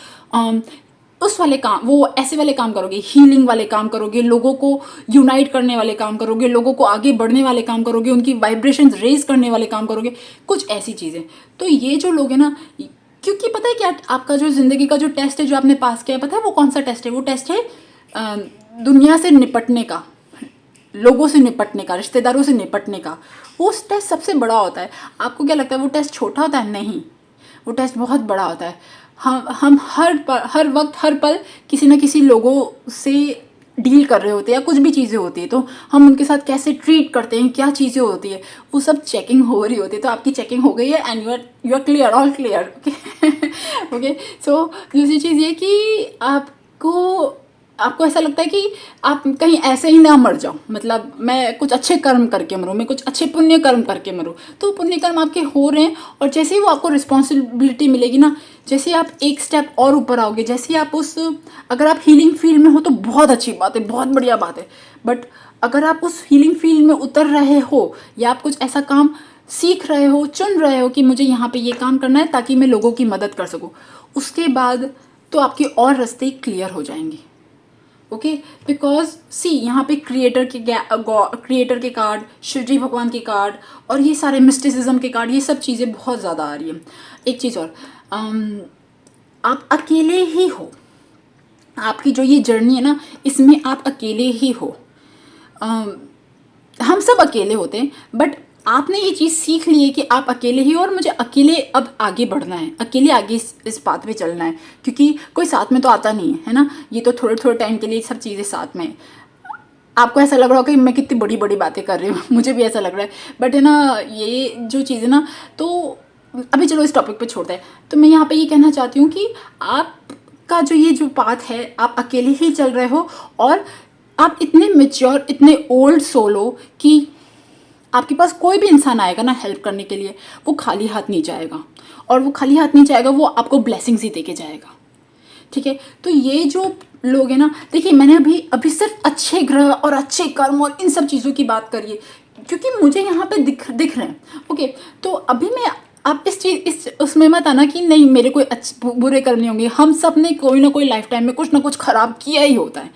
उस वाले काम, वो ऐसे वाले काम करोगे, हीलिंग वाले काम करोगे, लोगों को यूनाइट करने वाले काम करोगे, लोगों को आगे बढ़ने वाले काम करोगे, उनकी वाइब्रेशंस रेज करने वाले काम करोगे, कुछ ऐसी चीज़ें। तो ये जो लोग हैं ना, क्योंकि पता है क्या, आपका जो ज़िंदगी का जो टेस्ट है जो आपने पास किया है, पता है वो कौन सा टेस्ट है? वो टेस्ट है दुनिया से निपटने का, लोगों से निपटने का, रिश्तेदारों से निपटने का। वो टेस्ट सबसे बड़ा होता है। आपको क्या लगता है वो टेस्ट छोटा होता है? नहीं, वो टेस्ट बहुत बड़ा होता है। हम हर वक्त हर पल किसी न किसी लोगों से डील कर रहे होते हैं, या कुछ भी चीज़ें होती है तो हम उनके साथ कैसे ट्रीट करते हैं, क्या चीज़ें होती है, वो सब चेकिंग हो रही होती है। तो आपकी चेकिंग हो गई है and you are clear, all clear. Okay okay. So दूसरी चीज़ ये कि आपको ऐसा लगता है कि आप कहीं ऐसे ही ना मर जाओ, मतलब मैं कुछ अच्छे कर्म करके मरूँ, मैं कुछ अच्छे पुण्य कर्म करके मरूँ। तो पुण्य कर्म आपके हो रहे हैं, और जैसे ही वो आपको रिस्पॉन्सिबिलिटी मिलेगी ना, जैसे आप एक स्टेप और ऊपर आओगे, जैसे आप अगर आप हीलिंग फील्ड में हो तो बहुत अच्छी बात है, बहुत बढ़िया बात है। बट अगर आप उस हीलिंग फील्ड में उतर रहे हो, या आप कुछ ऐसा काम सीख रहे हो, चुन रहे हो कि मुझे यहाँ पे ये काम करना है ताकि मैं लोगों की मदद कर सकूँ, उसके बाद तो आपके और रास्ते क्लियर हो जाएंगे। ओके, बिकॉज सी यहाँ पे क्रिएटर के कार्ड, शिव जी भगवान के कार्ड, और ये सारे मिस्टिसिज्म के कार्ड, ये सब चीज़ें बहुत ज़्यादा आ रही है। एक चीज़ और, आप अकेले ही हो। आपकी जो ये जर्नी है ना, इसमें आप अकेले ही हो। हम सब अकेले होते हैं, बट आपने ये चीज़ सीख ली है कि आप अकेले ही हो, और मुझे अकेले अब आगे बढ़ना है, अकेले आगे इस पाथ पे चलना है, क्योंकि कोई साथ में तो आता नहीं है ना। ये तो थोड़े थोड़े टाइम के लिए सब चीज़ें साथ में है। आपको ऐसा लग रहा होगा कि मैं कितनी बड़ी बड़ी बातें कर रही हूँ, मुझे भी ऐसा लग रहा है, बट है ना, ये जो चीज़ है ना, तो अभी चलो इस टॉपिक पे छोड़ते हैं। तो मैं यहाँ पे ये कहना चाहती हूँ कि आपका जो ये जो पाथ है, आप अकेले ही चल रहे हो, और आप इतने मेच्योर, इतने ओल्ड सोल हो कि आपके पास कोई भी इंसान आएगा ना हेल्प करने के लिए, वो खाली हाथ नहीं जाएगा, और वो खाली हाथ नहीं जाएगा, वो आपको ब्लेसिंग्स ही देके जाएगा, ठीक है। तो ये जो लोग हैं ना, देखिए मैंने अभी सिर्फ अच्छे ग्रह और अच्छे कर्म और इन सब चीज़ों की बात करी है, क्योंकि मुझे यहाँ पे दिख रहे हैं। ओके, तो अभी मैं, आप इस उसमें मत आना कि नहीं मेरे कोई अच्छे बुरे कर्म नहीं होंगे। हम सब ने कोई ना कोई लाइफ टाइम में कुछ ना कुछ खराब किया ही होता है,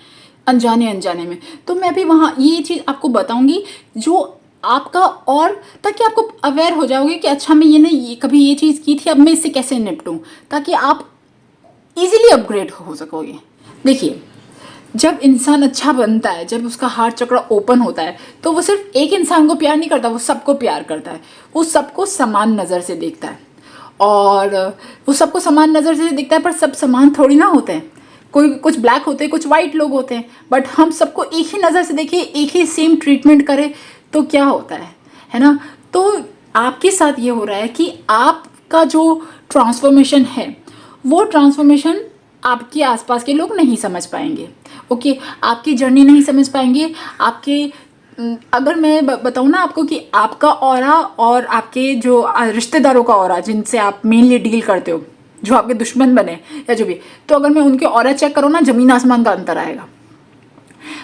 अनजाने में। तो मैं भी वहाँ ये चीज़ आपको बताऊँगी जो आपका, और ताकि आपको अवेयर हो जाओगे कि अच्छा मैं कभी ये चीज़ की थी, अब मैं इससे कैसे निपटूँ, ताकि आप इजीली अपग्रेड हो सकोगे। देखिए, जब इंसान अच्छा बनता है, जब उसका हार्ट चक्र ओपन होता है, तो वो सिर्फ एक इंसान को प्यार नहीं करता, वो सबको प्यार करता है। वो सबको समान नज़र से देखता है, और वो सबको समान नज़र से देखता है, पर सब समान थोड़ी ना होते हैं। कोई कुछ ब्लैक होते हैं, कुछ वाइट लोग होते हैं, बट हम सबको एक ही नज़र से देखें, एक ही सेम ट्रीटमेंट करें तो क्या होता है ना। तो आपके साथ ये हो रहा है कि आपका जो ट्रांसफॉर्मेशन है, वो ट्रांसफॉर्मेशन आपके आसपास के लोग नहीं समझ पाएंगे। ओके, आपकी जर्नी नहीं समझ पाएंगे। अगर मैं बताऊँ ना आपको कि आपका ऑरा और आपके जो रिश्तेदारों का ऑरा, जिनसे आप मेनली डील करते हो, जो आपके दुश्मन बने या जो भी, तो अगर मैं उनके ऑरा चेक करूँ ना, ज़मीन आसमान का अंतर आएगा।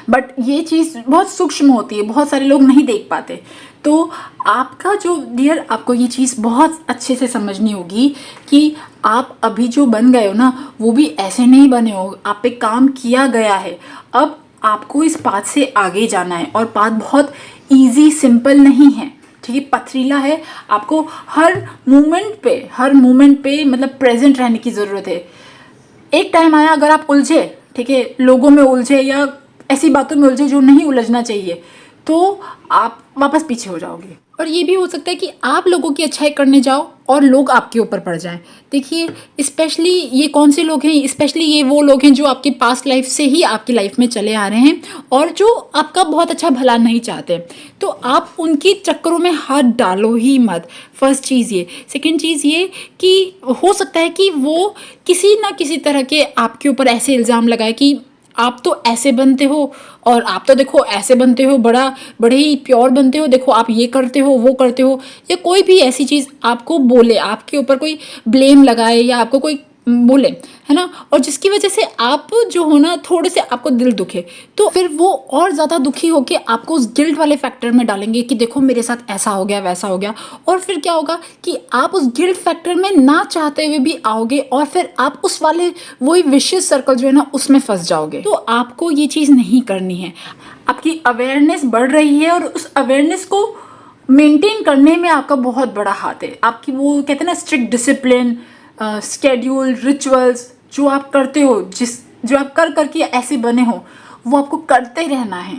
बट ये चीज़ बहुत सूक्ष्म होती है, बहुत सारे लोग नहीं देख पाते। तो आपका जो डियर, आपको ये चीज़ बहुत अच्छे से समझनी होगी कि आप अभी जो बन गए हो ना, वो भी ऐसे नहीं बने हो, आप पे काम किया गया है। अब आपको इस पाथ से आगे जाना है और पाथ बहुत इजी सिंपल नहीं है, ठीक है, पथरीला है। आपको हर मोमेंट पे मतलब प्रेजेंट रहने की ज़रूरत है। एक टाइम आया अगर आप उलझे, ठीक है, लोगों में उलझे या ऐसी बातों में उलझे जो नहीं उलझना चाहिए, तो आप वापस पीछे हो जाओगे। और ये भी हो सकता है कि आप लोगों की अच्छाई करने जाओ और लोग आपके ऊपर पड़ जाएं। देखिए, स्पेशली ये कौन से लोग हैं, स्पेशली ये वो लोग हैं जो आपकी पास्ट लाइफ से ही आपकी लाइफ में चले आ रहे हैं और जो आपका बहुत अच्छा भला नहीं चाहते। तो आप उनकी चक्करों में हाथ डालो ही मत। फर्स्ट चीज़ ये। सेकंड चीज़ ये कि हो सकता है कि वो किसी ना किसी तरह के आपके ऊपर ऐसे इल्ज़ाम लगाए कि आप तो ऐसे बनते हो और आप तो देखो ऐसे बनते हो, बड़े ही प्योर बनते हो, देखो आप ये करते हो वो करते हो, या कोई भी ऐसी चीज़ आपको बोले, आपके ऊपर कोई ब्लेम लगाए या आपको कोई बोले, है ना, और जिसकी वजह से आप जो हो ना थोड़े से आपको दिल दुखे, तो फिर वो और ज़्यादा दुखी होके आपको उस गिल्ट वाले फैक्टर में डालेंगे कि देखो मेरे साथ ऐसा हो गया वैसा हो गया। और फिर क्या होगा कि आप उस गिल्ट फैक्टर में ना चाहते हुए भी आओगे और फिर आप उस वाले वही विशियस सर्कल जो है ना उसमें फंस जाओगे। तो आपको ये चीज़ नहीं करनी है। आपकी अवेयरनेस बढ़ रही है और उस अवेयरनेस को मेंटेन करने में आपका बहुत बड़ा हाथ है। आपकी वो कहते हैं ना स्ट्रिक्ट डिसिप्लिन, स्केड्यूल, रिचुअल्स जो आप करते हो, जो आप करके ऐसे बने हो, वो आपको करते रहना है।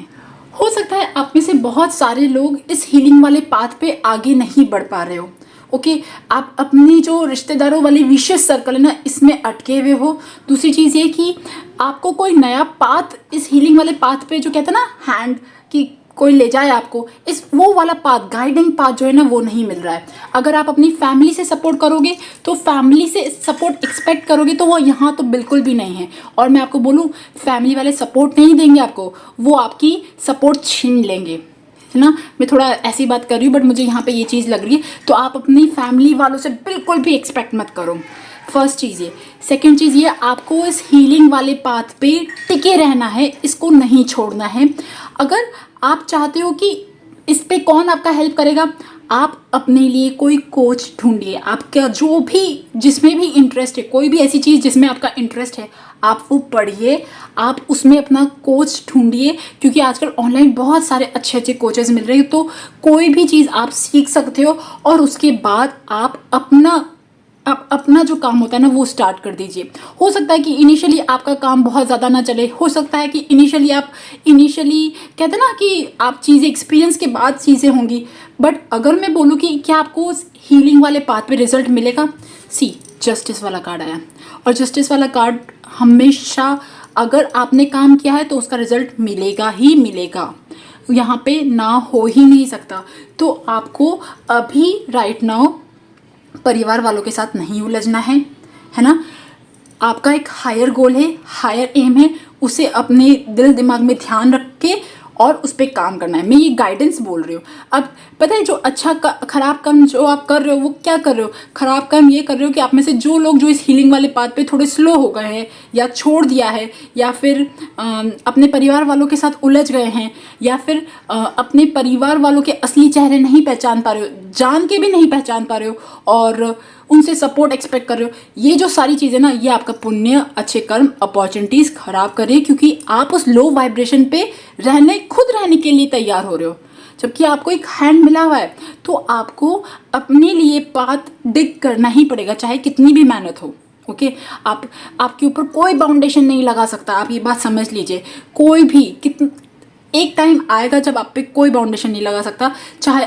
हो सकता है आप में से बहुत सारे लोग इस हीलिंग वाले पाथ पे आगे नहीं बढ़ पा रहे हो। ओके, आप अपनी जो रिश्तेदारों वाली विशेष सर्कल है ना इसमें अटके हुए हो। दूसरी चीज़ ये कि आपको कोई नया पाथ इस हीलिंग वाले पाथ पे जो कहते हैं ना हैंड कि कोई ले जाए आपको, इस वो वाला पाथ, गाइडिंग पाथ जो है ना वो नहीं मिल रहा है। अगर आप अपनी फैमिली से सपोर्ट करोगे तो फैमिली से सपोर्ट एक्सपेक्ट करोगे तो वो यहाँ तो बिल्कुल भी नहीं है। और मैं आपको बोलूँ, फैमिली वाले सपोर्ट नहीं देंगे आपको, वो आपकी सपोर्ट छीन लेंगे, है ना। मैं थोड़ा ऐसी बात कर रही हूँ बट मुझे यहाँ पे ये चीज़ लग रही है। तो आप अपनी फैमिली वालों से बिल्कुल भी एक्सपेक्ट मत करो। फर्स्ट चीज़ ये। सेकंड चीज़ ये, आपको इस हीलिंग वाले पाथ पे टिके रहना है, इसको नहीं छोड़ना है। अगर आप चाहते हो कि इस पे कौन आपका हेल्प करेगा, आप अपने लिए कोई कोच ढूंढिए। आपका जो भी जिसमें भी इंटरेस्ट है, कोई भी ऐसी चीज़ जिसमें आपका इंटरेस्ट है, आप वो पढ़िए, आप उसमें अपना कोच ढूंढिए, क्योंकि आजकल ऑनलाइन बहुत सारे अच्छे अच्छे कोचेस मिल रहे हैं। तो कोई भी चीज़ आप सीख सकते हो और उसके बाद आप अपना जो काम होता है ना वो स्टार्ट कर दीजिए। हो सकता है कि इनिशियली आपका काम बहुत ज़्यादा ना चले, हो सकता है कि इनिशियली कहते हैं ना कि आप चीज़ें एक्सपीरियंस के बाद चीज़ें होंगी। बट अगर मैं बोलूँ कि क्या आपको उस हीलिंग वाले पाथ पे रिजल्ट मिलेगा, जस्टिस वाला कार्ड आया, और जस्टिस वाला कार्ड हमेशा अगर आपने काम किया है तो उसका रिजल्ट मिलेगा ही मिलेगा, यहाँ पे ना हो ही नहीं सकता। तो आपको अभी राइट नाउ परिवार वालों के साथ नहीं उलझना है ना। आपका एक हायर गोल है, हायर एम है, उसे अपने दिल दिमाग में ध्यान रख के और उस पर काम करना है। मैं ये गाइडेंस बोल रही हूँ। अब पता है जो खराब काम जो आप कर रहे हो वो क्या कर रहे हो, खराब काम ये कर रहे हो कि आप में से जो लोग जो इस हीलिंग वाले पाथ पे थोड़े स्लो हो गए हैं या छोड़ दिया है या फिर अपने परिवार वालों के साथ उलझ गए हैं या फिर अपने परिवार वालों के असली चेहरे नहीं पहचान पा रहे हो, जान के भी नहीं पहचान पा रहे हो और उनसे सपोर्ट एक्सपेक्ट कर रहे हो, ये जो सारी चीज़ें ना ये आपका पुण्य, अच्छे कर्म, अपॉर्चुनिटीज़ खराब कर रही है, क्योंकि आप उस लो वाइब्रेशन पे खुद रहने के लिए तैयार हो रहे हो। जबकि आपको एक हैंड मिला हुआ है तो आपको अपने लिए पाथ डिग करना ही पड़ेगा, चाहे कितनी भी मेहनत हो। ओके, आपके ऊपर कोई बाउंडेशन नहीं लगा सकता, आप ये बात समझ लीजिए। कोई भी एक टाइम आएगा जब आप पे कोई बाउंडेशन नहीं लगा सकता, चाहे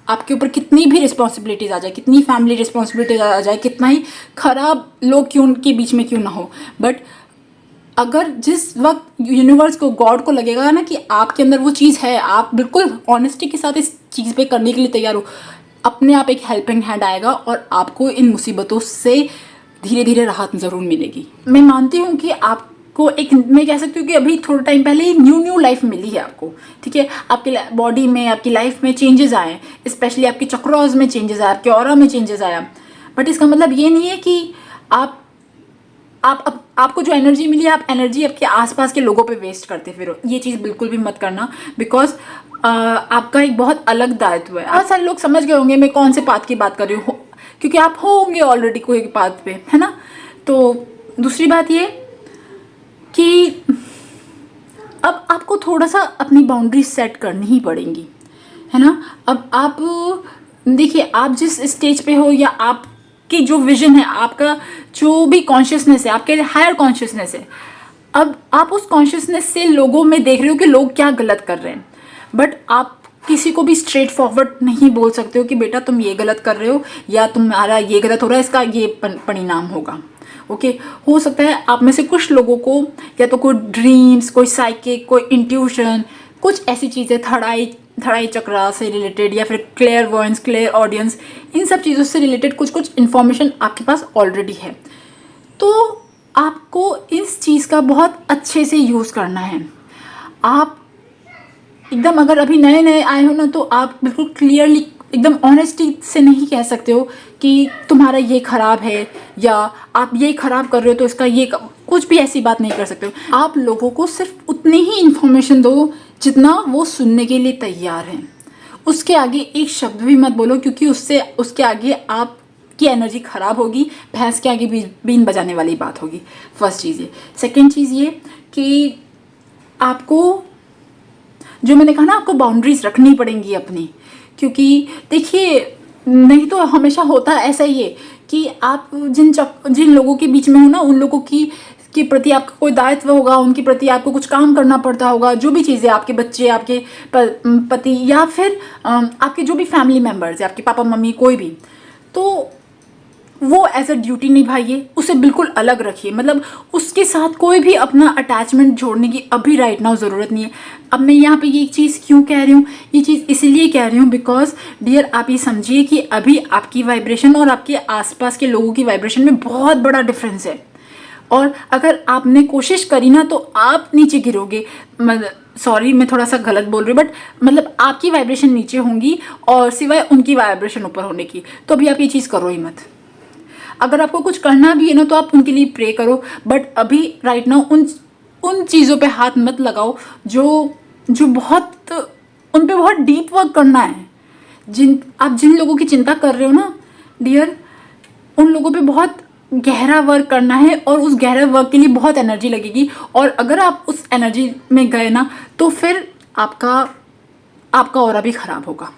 आपके ऊपर कितनी भी रिस्पॉन्सिबिलिटीज़ आ जाए, कितनी फैमिली रिस्पॉन्सिबिलिटीज आ जाए, कितना ही खराब लोग क्यों उनके बीच में क्यों ना हो, बट अगर जिस वक्त यूनिवर्स को, गॉड को लगेगा ना कि आपके अंदर वो चीज़ है, आप बिल्कुल ऑनेस्टी के साथ इस चीज़ पे करने के लिए तैयार हो, अपने आप एक हेल्पिंग हैंड आएगा और आपको इन मुसीबतों से धीरे धीरे राहत ज़रूर मिलेगी। मैं मानती हूँ कि आपको मैं कह सकती हूँ कि अभी थोड़ा टाइम पहले ही न्यू लाइफ मिली है आपको, ठीक है। आपकी बॉडी में, आपकी लाइफ में चेंजेस आए, स्पेशली आपके चक्रास में चेंजेस आए, आपके ऑरा में चेंजेस आया। बट इसका मतलब ये नहीं है कि आपको जो एनर्जी मिली है, आप एनर्जी आपके आसपास के लोगों पे वेस्ट करते फिर, ये चीज़ बिल्कुल भी मत करना। बिकॉज आपका एक बहुत अलग दायित्व है। बहुत सारे लोग समझ गए होंगे मैं कौन से पाथ की बात कर रही हूँ, क्योंकि आप होंगे ऑलरेडी कोई पाथ पे, है ना। तो दूसरी बात ये कि अब आपको थोड़ा सा अपनी बाउंड्री सेट करनी ही पड़ेंगी, है ना। अब आप देखिए, आप जिस स्टेज पे हो या आपकी जो विजन है, आपका जो भी कॉन्शियसनेस है, आपके हायर कॉन्शियसनेस है, अब आप उस कॉन्शियसनेस से लोगों में देख रहे हो कि लोग क्या गलत कर रहे हैं, बट आप किसी को भी स्ट्रेट फॉरवर्ड नहीं बोल सकते हो कि बेटा तुम ये गलत कर रहे हो या तुम्हारा ये गलत हो रहा है, इसका ये परिणाम होगा। ओके, हो सकता है आप में से कुछ लोगों को या तो कोई ड्रीम्स, कोई साइकिक, कोई इंट्यूशन, कुछ ऐसी चीज़ें थड़ाई चक्रा से रिलेटेड या फिर क्लियर वॉइस, क्लियर ऑडियंस, इन सब चीज़ों से रिलेटेड कुछ इन्फॉर्मेशन आपके पास ऑलरेडी है। तो आपको इस चीज़ का बहुत अच्छे से यूज़ करना है। आप एकदम अगर अभी नए नए आए हो ना, तो आप बिल्कुल क्लियरली एकदम ऑनेस्टी से नहीं कह सकते हो कि तुम्हारा ये ख़राब है या आप ये ख़राब कर रहे हो तो इसका ये कुछ भी ऐसी बात नहीं कर सकते हो। आप लोगों को सिर्फ उतनी ही इन्फॉर्मेशन दो जितना वो सुनने के लिए तैयार हैं। उसके आगे एक शब्द भी मत बोलो, क्योंकि उसके आगे आपकी एनर्जी ख़राब होगी, भैंस के आगे बीन बजाने वाली बात होगी। फर्स्ट चीज़ ये। सेकेंड चीज़ ये कि आपको, जो मैंने कहा ना, आपको बाउंड्रीज रखनी पड़ेंगी अपनी, क्योंकि देखिए नहीं तो हमेशा होता ऐसा ही है कि आप जिन लोगों के बीच में हो ना, उन लोगों के प्रति आपका कोई दायित्व होगा, उनके प्रति आपको कुछ काम करना पड़ता होगा, जो भी चीज़ें, आपके बच्चे, आपके पति या फिर आपके जो भी फैमिली मेम्बर्स है, आपके पापा मम्मी, कोई भी, तो वो एज अ ड्यूटी निभाइए, उसे बिल्कुल अलग रखिए। मतलब उसके साथ कोई भी अपना अटैचमेंट जोड़ने की अभी राइट नाउ ज़रूरत नहीं है। अब मैं यहाँ पे ये चीज़ क्यों कह रही हूँ, ये चीज़ इसलिए कह रही हूँ बिकॉज डियर, आप ये समझिए कि अभी आपकी वाइब्रेशन और आपके आसपास के लोगों की वाइब्रेशन में बहुत बड़ा डिफरेंस है, और अगर आपने कोशिश करी ना तो आप नीचे गिरोगे। सॉरी, मैं थोड़ा सा गलत बोल रही हूँ, बट मतलब आपकी वाइब्रेशन नीचे होंगी और सिवाय उनकी वाइब्रेशन ऊपर होने की। तो अभी आप ये चीज़ करो ही मत। अगर आपको कुछ करना भी है ना तो आप उनके लिए प्रे करो, बट अभी राइट नाउ उन चीज़ों पे हाथ मत लगाओ जो बहुत, उन पे बहुत डीप वर्क करना है। जिन लोगों की चिंता कर रहे हो ना डियर, उन लोगों पे बहुत गहरा वर्क करना है, और उस गहरा वर्क के लिए बहुत एनर्जी लगेगी, और अगर आप उस एनर्जी में गए ना तो फिर आपका ऑरा भी ख़राब होगा।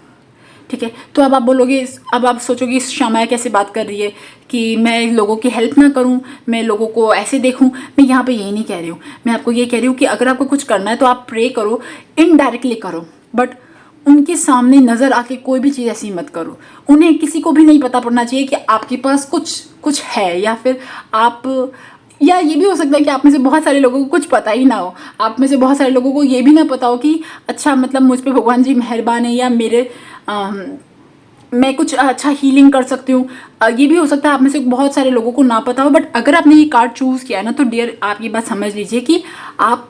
ठीक है, तो अब आप बोलोगे, अब आप सोचोगे शामाया कैसे बात कर रही है कि मैं लोगों की हेल्प ना करूं, मैं लोगों को ऐसे देखूं। मैं यहाँ पे यही नहीं कह रही हूँ, मैं आपको ये कह रही हूँ कि अगर आपको कुछ करना है तो आप प्रे करो, इनडायरेक्टली करो, बट उनके सामने नज़र आके कोई भी चीज़ ऐसी मत करो। उन्हें, किसी को भी नहीं पता पड़ना चाहिए कि आपके पास कुछ है, या फिर या ये भी हो सकता है कि आप में से बहुत सारे लोगों को कुछ पता ही ना हो। आप में से बहुत सारे लोगों को ये भी ना पता हो कि अच्छा, मतलब मुझ पे भगवान जी मेहरबान है, या मैं कुछ अच्छा हीलिंग कर सकती हूँ। ये भी हो सकता है आप में से बहुत सारे लोगों को ना पता हो, बट अगर आपने ये कार्ड चूज़ किया है ना, तो डियर आप ये बात समझ लीजिए कि आप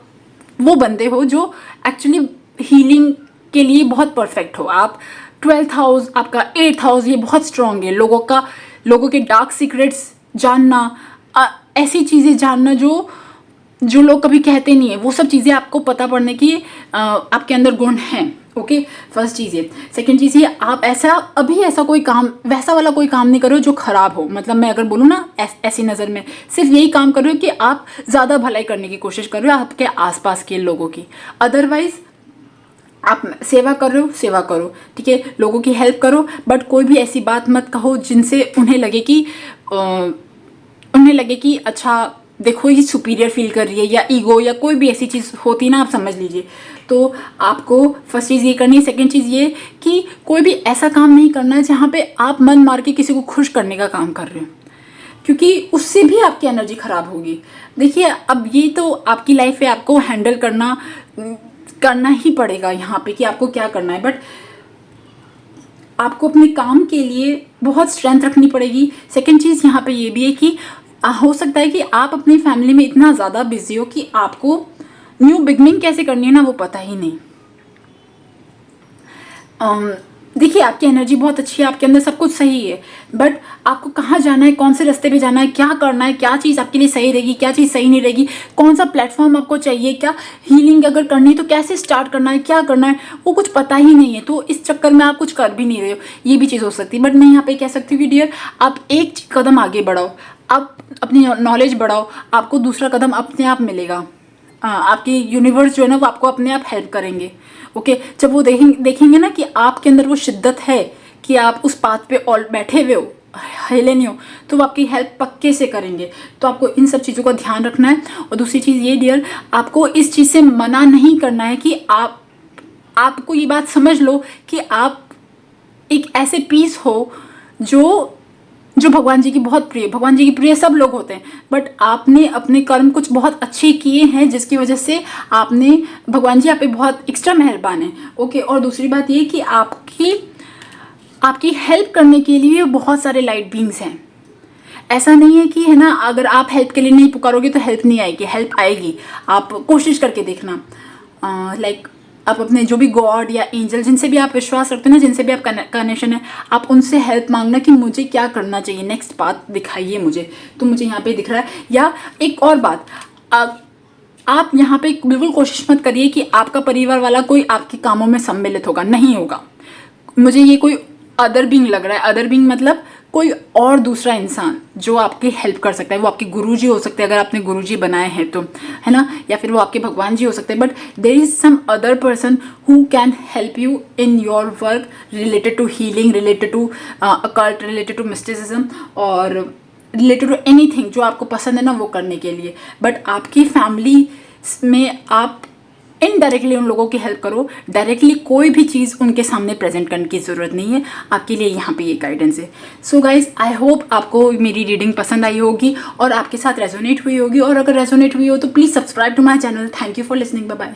वो बंदे हो जो एक्चुअली हीलिंग के लिए बहुत परफेक्ट हो। आप 12th हाउस, आपका 8th हाउस, ये बहुत स्ट्रॉन्ग है। लोगों के डार्क सीक्रेट्स जानना, ऐसी चीज़ें जानना जो लोग कभी कहते नहीं है, वो सब चीज़ें आपको पता पड़ने की आपके अंदर गुण हैं। ओके, फर्स्ट चीज़ है। सेकंड चीज़ ये, आप ऐसा कोई काम, वैसा वाला कोई काम नहीं करो जो खराब हो। मतलब मैं अगर बोलूँ ना, ऐसी नज़र में सिर्फ यही काम कर रहे हो कि आप ज़्यादा भलाई करने की कोशिश कर रहे हो आपके आसपास के लोगों की। अदरवाइज आप सेवा कर रहे हो, सेवा करो, ठीक है, लोगों की हेल्प करो, बट कोई भी ऐसी बात मत कहो जिनसे उन्हें लगे कि अच्छा देखो ये सुपीरियर फील कर रही है, या ईगो, या कोई भी ऐसी चीज़ होती ना, आप समझ लीजिए। तो आपको फर्स्ट चीज़ ये करनी है। सेकंड चीज़ ये कि कोई भी ऐसा काम नहीं करना है जहाँ पे आप मन मार के किसी को खुश करने का काम कर रहे हो, क्योंकि उससे भी आपकी एनर्जी ख़राब होगी। देखिए, अब ये तो आपकी लाइफ है, आपको हैंडल करना ही पड़ेगा यहाँ पे कि आपको क्या करना है, बट आपको अपने काम के लिए बहुत स्ट्रेंथ रखनी पड़ेगी। सेकंड चीज़ यहाँ पे ये भी है कि हो सकता है कि आप अपनी फैमिली में इतना ज़्यादा बिजी हो कि आपको न्यू बिगनिंग कैसे करनी है ना, वो पता ही नहीं। देखिए, आपकी एनर्जी बहुत अच्छी है, आपके अंदर सब कुछ सही है, बट आपको कहाँ जाना है, कौन से रास्ते पे जाना है, क्या करना है, क्या चीज़ आपके लिए सही रहेगी, क्या चीज़ सही नहीं रहेगी, कौन सा प्लेटफॉर्म आपको चाहिए, क्या हीलिंग अगर करनी है तो कैसे स्टार्ट करना है, क्या करना है, वो कुछ पता ही नहीं है। तो इस चक्कर में आप कुछ कर भी नहीं रहे हो, ये भी चीज़ हो सकती है। बट मैं यहाँ पे कह सकती हूँ कि डियर, आप एक कदम आगे बढ़ाओ, आप अपनी नॉलेज बढ़ाओ, आपको दूसरा कदम अपने आप मिलेगा। आपकी यूनिवर्स जो है ना वो आपको अपने आप हेल्प करेंगे। ओके, जब वो देखेंगे ना कि आपके अंदर वो शिद्दत है कि आप उस पाथ पे ऑल बैठे हुए हो, हिले नहीं हो, तो वो आपकी हेल्प पक्के से करेंगे। तो आपको इन सब चीज़ों का ध्यान रखना है। और दूसरी चीज़ ये डियर, आपको इस चीज़ से मना नहीं करना है कि आपको ये बात समझ लो कि आप एक ऐसे पीस हो जो भगवान जी की बहुत प्रिय, भगवान जी की प्रिय सब लोग होते हैं, बट आपने अपने कर्म कुछ बहुत अच्छे किए हैं जिसकी वजह से आपने, भगवान जी आप पे बहुत एक्स्ट्रा मेहरबान है। ओके, और दूसरी बात ये कि आपकी हेल्प करने के लिए बहुत सारे लाइट बींग्स हैं। ऐसा नहीं है कि है ना, अगर आप हेल्प के लिए नहीं पुकारोगे तो हेल्प नहीं आएगी, हेल्प आएगी। आप कोशिश करके देखना। लाइक आप अपने जो भी गॉड या एंजल जिनसे भी आप विश्वास रखते हो ना, जिनसे भी आप कनेक्शन है, आप उनसे हेल्प मांगना कि मुझे क्या करना चाहिए, नेक्स्ट पाथ दिखाइए मुझे। तो मुझे यहाँ पे दिख रहा है। या एक और बात, आप यहाँ पे बिल्कुल कोशिश मत करिए कि आपका परिवार वाला कोई आपके कामों में सम्मिलित होगा, नहीं होगा। मुझे ये कोई अदर बीइंग लग रहा है। अदर बीइंग मतलब कोई और दूसरा इंसान जो आपकी हेल्प कर सकता है। वो आपके गुरुजी हो सकते हैं अगर आपने गुरुजी बनाए हैं तो, है ना, या फिर वो आपके भगवान जी हो सकते हैं। But there is some other person who can help you in your work related to healing, related to occult, related to mysticism और रिलेटेड टू एनीथिंग जो आपको पसंद है ना वो करने के लिए। बट आपकी फैमिली में आप इनडायरेक्टली उन लोगों की हेल्प करो, डायरेक्टली कोई भी चीज़ उनके सामने प्रेजेंट करने की ज़रूरत नहीं है। आपके लिए यहाँ पे ये गाइडेंस है। सो गाइज, आई होप आपको मेरी रीडिंग पसंद आई होगी और आपके साथ रेजोनेट हुई होगी। और अगर रेजोनेट हुई हो तो please subscribe to my channel. Thank you for listening, bye bye.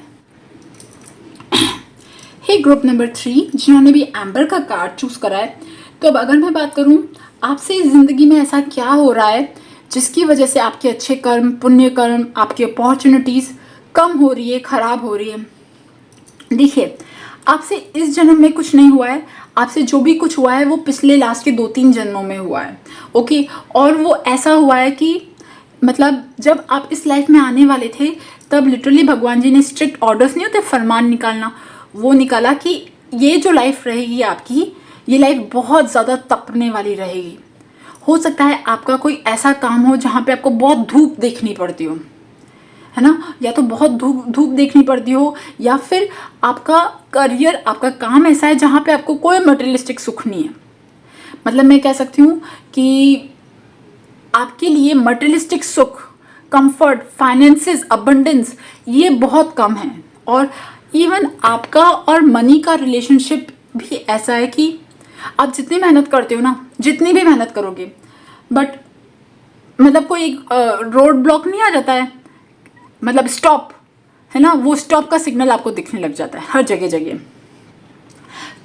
Hey group number 3 जिन्होंने भी एम्बर का कार्ड चूज करा है, तो अब अगर मैं बात करूँ आपसे ज़िंदगी में ऐसा क्या हो रहा है जिसकी वजह से आपके अच्छे कर्म, पुण्य कर्म, आपकी अपॉर्चुनिटीज़ कम हो रही है, ख़राब हो रही है। देखिए, आपसे इस जन्म में कुछ नहीं हुआ है, आपसे जो भी कुछ हुआ है वो पिछले लास्ट के 2-3 जन्मों में हुआ है। ओके, और वो ऐसा हुआ है कि मतलब जब आप इस लाइफ में आने वाले थे तब लिटरली भगवान जी ने स्ट्रिक्ट ऑर्डर्स नहीं होते, फरमान निकालना, वो निकाला कि ये जो लाइफ रहेगी आपकी, ये लाइफ बहुत ज़्यादा तपने वाली रहेगी। हो सकता है आपका कोई ऐसा काम हो जहाँ पे आपको बहुत धूप देखनी पड़ती हो, है ना, या तो बहुत धूप देखनी पड़ती हो, या फिर आपका करियर, आपका काम ऐसा है जहाँ पे आपको कोई मटेरियलिस्टिक सुख नहीं है। मतलब मैं कह सकती हूँ कि आपके लिए मटेरियलिस्टिक सुख, कंफर्ट, फाइनेंसेस, अबंडेंस ये बहुत कम है। और इवन आपका और मनी का रिलेशनशिप भी ऐसा है कि आप जितनी मेहनत करते हो ना, जितनी भी मेहनत करोगे, बट मतलब कोई रोड ब्लॉक नहीं आ जाता है, मतलब स्टॉप, है ना, वो स्टॉप का सिग्नल आपको दिखने लग जाता है हर जगह जगह।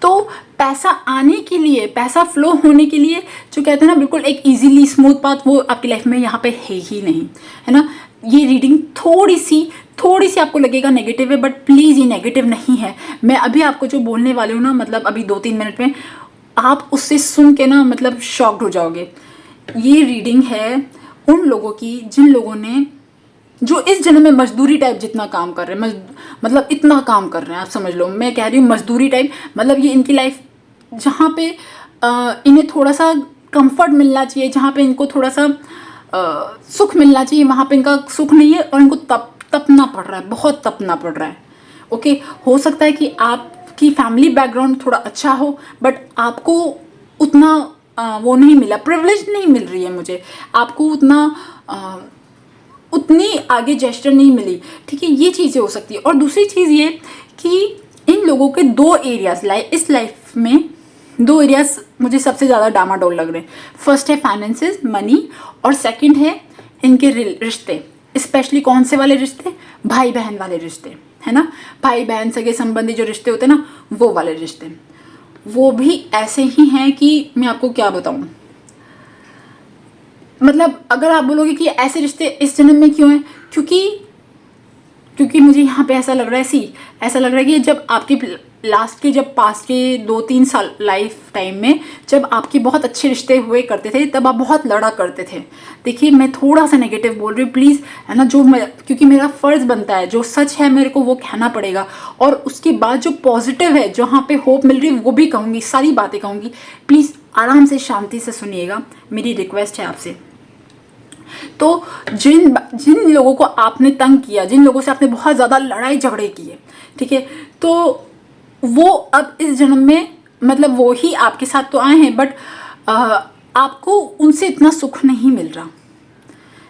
तो पैसा आने के लिए, पैसा फ्लो होने के लिए जो कहते हैं ना बिल्कुल एक इजीली स्मूथ पाथ, वो आपकी लाइफ में यहाँ पे है ही नहीं, है ना। ये रीडिंग थोड़ी सी आपको लगेगा नेगेटिव है, बट प्लीज़ ये नेगेटिव नहीं है। मैं अभी आपको जो बोलने वाली हूँ ना, मतलब अभी 2-3 मिनट में आप उससे सुन के ना मतलब शॉक्ड हो जाओगे। ये रीडिंग है उन लोगों की जिन लोगों ने, जो इस जन्म में मजदूरी टाइप जितना काम कर रहे हैं, मतलब इतना काम कर रहे हैं, आप समझ लो, मैं कह रही हूँ मजदूरी टाइप, मतलब ये इनकी लाइफ जहाँ पे इन्हें थोड़ा सा कंफर्ट मिलना चाहिए, जहाँ पे इनको थोड़ा सा सुख मिलना चाहिए, वहाँ पे इनका सुख नहीं है और इनको तपना पड़ रहा है, बहुत तपना पड़ रहा है। ओके, हो सकता है कि आपकी फैमिली बैकग्राउंड थोड़ा अच्छा हो, बट आपको उतना वो नहीं मिला, प्रिविलेज नहीं मिल रही है मुझे, आपको उतनी आगे जेस्चर नहीं मिली, ठीक है, ये चीज़ें हो सकती है। और दूसरी चीज़ ये कि इन लोगों के 2 एरियाज इस लाइफ में 2 एरियाज मुझे सबसे ज़्यादा डामाडोल लग रहे हैं। फर्स्ट है फाइनेंसेस, मनी, और सेकंड है इनके रिश्ते, स्पेशली कौन से वाले रिश्ते, भाई बहन वाले रिश्ते, है ना, भाई बहन सगे संबंधी जो रिश्ते होते हैं ना, वो वाले रिश्ते, वो भी ऐसे ही हैं कि मैं आपको क्या बताऊँ। मतलब अगर आप बोलोगे कि ऐसे रिश्ते इस जन्म में क्यों हैं, क्योंकि मुझे यहाँ पे ऐसा लग रहा है ऐसा लग रहा है कि जब आपके जब पास्ट के 2-3 साल लाइफ टाइम में जब आपके बहुत अच्छे रिश्ते हुए करते थे, तब आप बहुत लड़ा करते थे। देखिए, मैं थोड़ा सा नेगेटिव बोल रही हूँ प्लीज़, है ना, क्योंकि मेरा फ़र्ज़ बनता है, जो सच है मेरे को वो कहना पड़ेगा। और उसके बाद जो पॉजिटिव है, जहाँ पे होप मिल रही है, वो भी कहूँगी, सारी बातें कहूँगी। प्लीज़ आराम से शांति से सुनिएगा, मेरी रिक्वेस्ट है आपसे। तो जिन जिन लोगों को आपने तंग किया, जिन लोगों से आपने बहुत ज़्यादा लड़ाई झगड़े किए, ठीक है, तो वो अब इस जन्म में मतलब वो ही आपके साथ तो आए हैं, बट आपको उनसे इतना सुख नहीं मिल रहा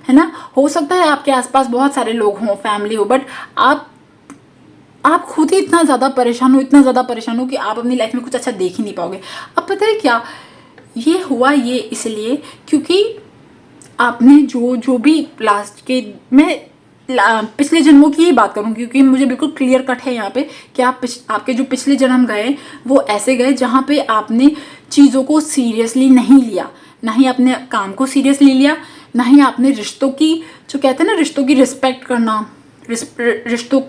है ना। हो सकता है आपके आसपास बहुत सारे लोग हों, फैमिली हो, बट आप खुद ही इतना ज़्यादा परेशान हो, इतना ज़्यादा परेशान हो कि आप अपनी लाइफ में कुछ अच्छा देख ही नहीं पाओगे। अब पता है क्या ये हुआ, ये इसलिए क्योंकि आपने जो भी लास्ट के, मैं पिछले जन्मों की ही बात करूँ क्योंकि मुझे बिल्कुल क्लियर कट है यहाँ पे कि आपके जो पिछले जन्म गए वो ऐसे गए जहाँ पे आपने चीज़ों को सीरियसली नहीं लिया, ना ही अपने काम को सीरियसली लिया, ना ही आपने रिश्तों की, जो कहते हैं ना रिश्तों की रिस्पेक्ट करना, रिश्तों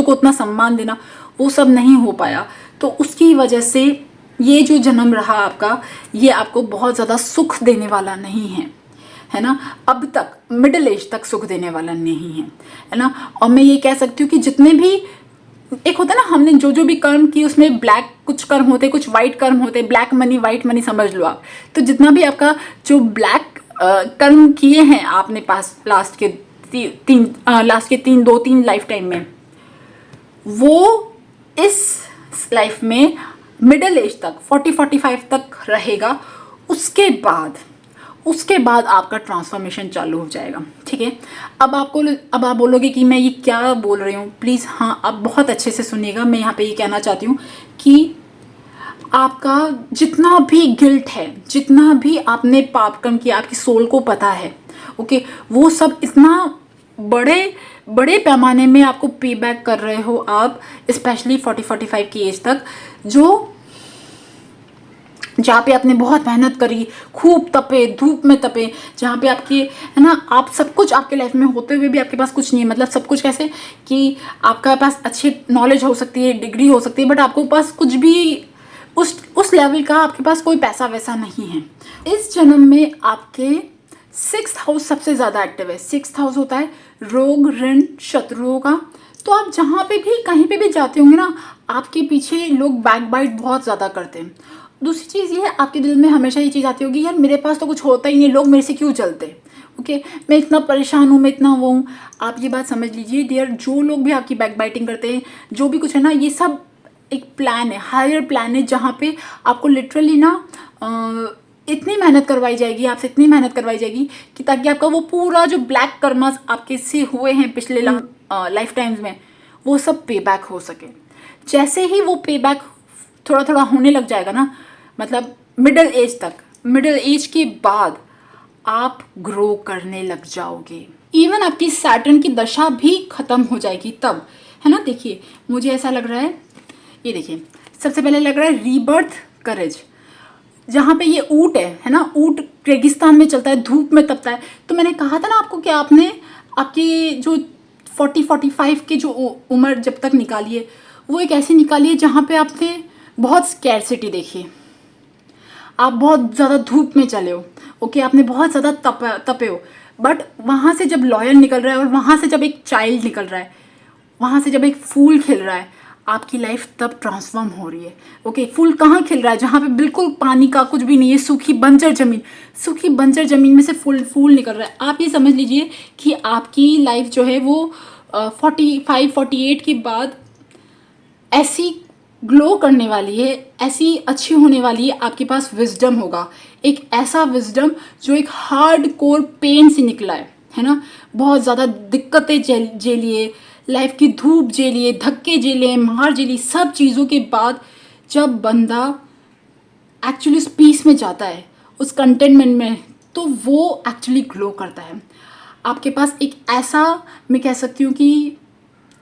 को उतना सम्मान देना, वो सब नहीं हो पाया। तो उसकी वजह से ये जो जन्म रहा आपका, ये आपको बहुत ज़्यादा सुख देने वाला नहीं है ना। अब तक मिडिल एज तक सुख देने वाला नहीं है ना। और मैं ये कह सकती हूँ कि जितने भी, एक होता है ना, हमने जो भी कर्म किए उसमें ब्लैक कुछ कर्म होते, कुछ वाइट कर्म होते, ब्लैक मनी वाइट मनी समझ लो आप। तो जितना भी आपका जो ब्लैक कर्म किए हैं आपने पास लास्ट के दो तीन लाइफ टाइम में, वो इस लाइफ में मिडिल एज तक 40-45 तक रहेगा। उसके बाद आपका ट्रांसफॉर्मेशन चालू हो जाएगा, ठीक है। अब आप बोलोगे कि मैं ये क्या बोल रही हूँ, प्लीज़ हाँ आप बहुत अच्छे से सुनिएगा। मैं यहाँ पे ये कहना चाहती हूँ कि आपका जितना भी गिल्ट है, जितना भी आपने पाप कर्म किया, आपकी सोल को पता है, ओके, वो सब इतना बड़े पैमाने में आपको पे बैक कर रहे हो आप, स्पेशली 40-45 की एज तक, जहाँ पे आपने बहुत मेहनत करी, खूब तपे, धूप में तपे, जहाँ पे आपकी, है ना, आप सब कुछ आपके लाइफ में होते हुए भी आपके पास कुछ नहीं है। मतलब सब कुछ कैसे कि आपके पास अच्छी नॉलेज हो सकती है, डिग्री हो सकती है, बट आपके पास कुछ भी उस लेवल का आपके पास कोई पैसा वैसा नहीं है। इस जन्म में आपके 6th हाउस सबसे ज़्यादा एक्टिव है। 6th हाउस होता है रोग, ऋण, शत्रुओं का। तो आप जहाँ पे भी कहीं पे भी जाते होंगे ना, आपके पीछे लोग बैकबाइट बहुत ज़्यादा करते हैं। दूसरी चीज़ ये है, आपके दिल में हमेशा ये चीज़ आती होगी, यार मेरे पास तो कुछ होता ही नहीं, लोग मेरे से क्यों चलते, ओके, मैं इतना परेशान हूँ, मैं इतना वो हूँ। आप ये बात समझ लीजिए डियर, जो लोग भी आपकी बैकबाइटिंग करते हैं, जो भी कुछ है ना, ये सब एक प्लान है, हायर प्लान है, जहाँ पे आपको लिटरली ना इतनी मेहनत करवाई जाएगी, आपसे इतनी मेहनत करवाई जाएगी कि ताकि आपका वो पूरा जो ब्लैक कर्मास आपके से हुए हैं पिछले लाइफ टाइम्स में, वो सब पे बैक हो सके। जैसे ही वो पे बैक थोड़ा थोड़ा होने लग जाएगा ना, मतलब मिडिल एज के बाद आप ग्रो करने लग जाओगे। इवन आपकी सैटर्न की दशा भी खत्म हो जाएगी तब, है ना। देखिए मुझे ऐसा लग रहा है, ये देखिए, सबसे पहले लग रहा है रीबर्थ करेज, जहाँ पे ये ऊँट है ना, ऊँट रेगिस्तान में चलता है, धूप में तपता है। तो मैंने कहा था ना आपको कि आपने आपकी जो 40-45 की जो उम्र जब तक निकाली है, वो एक ऐसी निकाली है जहाँ पे आपने बहुत स्कैरसिटी देखी, आप बहुत ज़्यादा धूप में चले हो, ओके, आपने बहुत ज़्यादा तपे हो, बट वहाँ से जब लॉयल निकल रहा है और वहाँ से जब एक चाइल्ड निकल रहा है, वहाँ से जब एक फूल खिल रहा है, आपकी लाइफ तब ट्रांसफॉर्म हो रही है, ओके। फूल कहाँ खिल रहा है, जहाँ पे बिल्कुल पानी का कुछ भी नहीं है, सूखी बंजर ज़मीन में से फूल निकल रहा है। आप ये समझ लीजिए कि आपकी लाइफ जो है वो 45-48 के बाद ऐसी ग्लो करने वाली है, ऐसी अच्छी होने वाली है। आपके पास विजडम होगा, एक ऐसा विजडम जो एक हार्ड कोर पेन से निकला है ना। बहुत ज़्यादा दिक्कतें झेलिए, लाइफ की धूप झेलिए, धक्के झेलिए, मार झेली, सब चीज़ों के बाद जब बंदा एक्चुअली उस पीस में जाता है, उस कंटेनमेंट में, तो वो एक्चुअली ग्लो करता है। आपके पास एक ऐसा, मैं कह सकती हूँ कि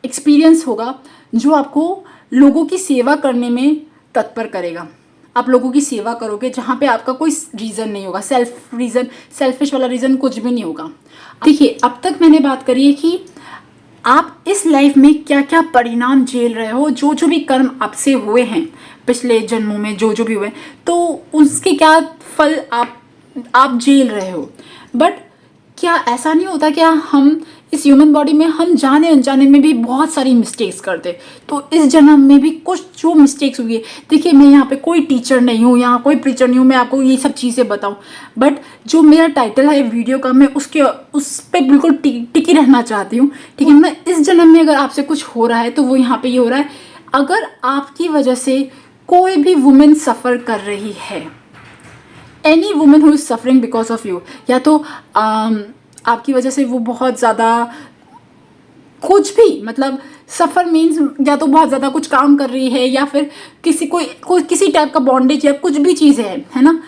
एक्सपीरियंस होगा जो आपको लोगों की सेवा करने में तत्पर करेगा। आप लोगों की सेवा करोगे जहाँ पे आपका कोई रीज़न नहीं होगा, सेल्फिश वाला रीज़न कुछ भी नहीं होगा। देखिए अब तक मैंने बात करी है कि आप इस लाइफ में क्या क्या परिणाम झेल रहे हो, जो भी कर्म आपसे हुए हैं पिछले जन्मों में, जो भी हुए, तो उसके क्या फल आप झेल रहे हो। बट क्या ऐसा नहीं होता क्या हम इस ह्यूमन बॉडी में हम जाने अनजाने में भी बहुत सारी मिस्टेक्स करते हैं। तो इस जन्म में भी कुछ जो मिस्टेक्स हुई है, देखिए मैं यहाँ पे कोई टीचर नहीं हूँ, यहाँ कोई प्रीचर नहीं हूँ, मैं आपको ये सब चीज़ें बताऊँ, बट जो मेरा टाइटल है वीडियो का, मैं उस पर बिल्कुल टिकी रहना चाहती हूँ, ठीक है ना। इस जन्म में अगर आपसे कुछ हो रहा है तो वो यहाँ पे ये हो रहा है, अगर आपकी वजह से कोई भी वुमेन सफ़र कर रही है, any women who is suffering because of you, या तो आपकी वजह से वो बहुत ज़्यादा कुछ भी, मतलब सफ़र मीन्स या तो बहुत ज़्यादा कुछ काम कर रही है, या फिर कोई किसी टाइप का बॉन्डेज या कुछ भी चीज़ है ना,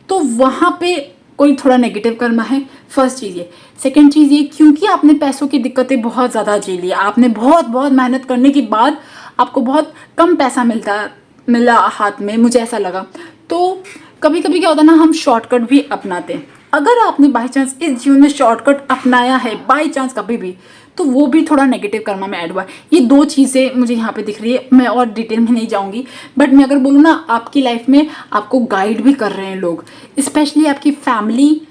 तो वहाँ पे कोई थोड़ा नेगेटिव कर्मा है। फर्स्ट चीज़ ये। सेकंड चीज़ ये, क्योंकि आपने पैसों की दिक्कतें बहुत ज़्यादा झेली, आपने बहुत मेहनत करने के बाद आपको बहुत कम पैसा मिला हाथ में, मुझे ऐसा लगा। तो कभी कभी क्या होता है ना, हम शॉर्टकट भी अपनाते हैं। अगर आपने बाई चांस इस जीवन में शॉर्टकट अपनाया है बाई चांस कभी भी, तो वो भी थोड़ा नेगेटिव कर्मा में ऐड हुआ है। ये दो चीज़ें मुझे यहाँ पे दिख रही है, मैं और डिटेल में नहीं जाऊँगी, बट मैं अगर बोलूँ ना, आपकी लाइफ में आपको गाइड भी कर रहे हैं लोग, स्पेशली आपकी फैमिली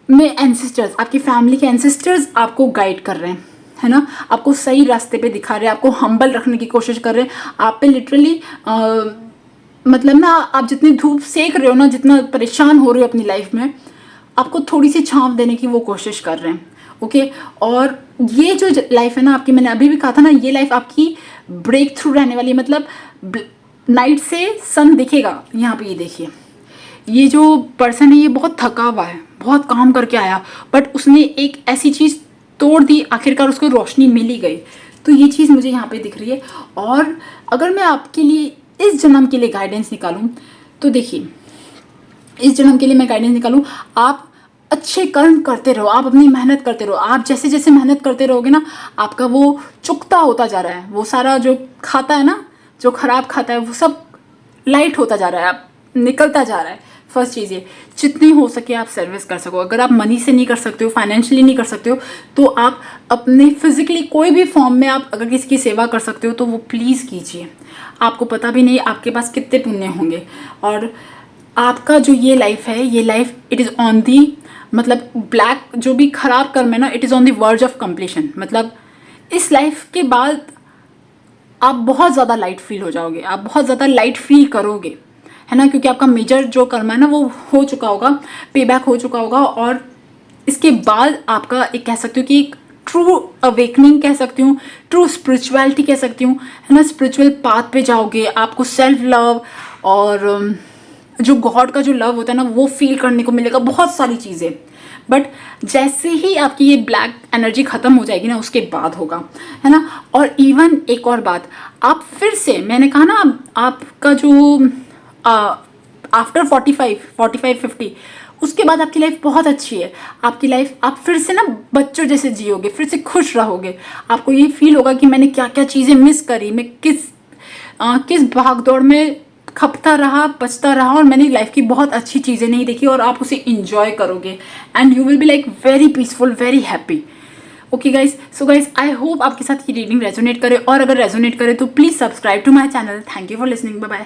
में एंसेस्टर्स, आपकी फैमिली के एंसेस्टर्स आपको गाइड कर रहे हैं, है ना, आपको सही रास्ते पे दिखा रहे हैं, आपको हम्बल रखने की कोशिश कर रहे हैं, आप पे लिटरली मतलब ना, आप जितनी धूप सेक रहे हो ना, जितना परेशान हो रहे हो अपनी लाइफ में, आपको थोड़ी सी छांव देने की वो कोशिश कर रहे हैं। ओके, और ये जो लाइफ है ना आपकी, मैंने अभी भी कहा था ना, ये लाइफ आपकी ब्रेक थ्रू रहने वाली है। मतलब नाइट से सन दिखेगा। यहाँ पे ये देखिए, ये जो पर्सन है ये बहुत थका हुआ है, बहुत काम करके आया, बट उसने एक ऐसी चीज़ तोड़ दी, आखिरकार उसको रोशनी मिल ही गई। तो ये चीज़ मुझे यहाँ पे दिख रही है। और अगर मैं आपके लिए इस जन्म के लिए गाइडेंस निकालूं, तो देखिए, इस जन्म के लिए मैं गाइडेंस निकालूं, आप अच्छे कर्म करते रहो, आप अपनी मेहनत करते रहो। आप जैसे जैसे मेहनत करते रहोगे ना, आपका वो चुकता होता जा रहा है, वो सारा जो खाता है ना, जो खराब खाता है, वो सब लाइट होता जा रहा है, आप निकलता जा रहा है। फर्स्ट चीज़ ये, जितनी हो सके आप सर्विस कर सको। अगर आप मनी से नहीं कर सकते हो, फाइनेंशियली नहीं कर सकते हो, तो आप अपने फिजिकली कोई भी फॉर्म में आप अगर किसी की सेवा कर सकते हो तो वो प्लीज़ कीजिए। आपको पता भी नहीं आपके पास कितने पुण्य होंगे। और आपका जो ये लाइफ है, ये life it is on the, मतलब ब्लैक जो भी खराब कर्म है ना, it is on the verge of completion. मतलब इस लाइफ के बाद आप बहुत ज़्यादा लाइट फील हो जाओगे, आप बहुत ज़्यादा लाइट फील करोगे, है ना, क्योंकि आपका मेजर जो कर्म है ना वो हो चुका होगा, पे बैक हो चुका होगा। और इसके बाद आपका एक कह सकती हूँ कि एक ट्रू अवेकनिंग कह सकती हूँ, ट्रू स्पिरिचुअलिटी कह सकती हूँ, है ना, स्पिरिचुअल पाथ पे जाओगे। आपको सेल्फ लव और जो गॉड का जो लव होता है ना, वो फील करने को मिलेगा, बहुत सारी चीज़ें। बट जैसे ही आपकी ये ब्लैक एनर्जी ख़त्म हो जाएगी ना, उसके बाद होगा, है ना। और इवन एक और बात, आप फिर से, मैंने कहा ना, आपका जो आफ्टर 45-50 उसके बाद आपकी लाइफ बहुत अच्छी है। आपकी लाइफ आप फिर से ना बच्चों जैसे जियोगे, फिर से खुश रहोगे। आपको ये फील होगा कि मैंने क्या क्या चीज़ें मिस करी, मैं किस भागदौड़ में खपता रहा, बचता रहा, और मैंने लाइफ की बहुत अच्छी चीज़ें नहीं देखी, और आप उसे इंजॉय करोगे and you will be like very peaceful, very happy. Okay guys, so guys I hope आपके साथ ये रीडिंग रेजोनेट करे, और अगर रेजोनेट करे तो please subscribe to my channel. Thank you for listening, bye bye.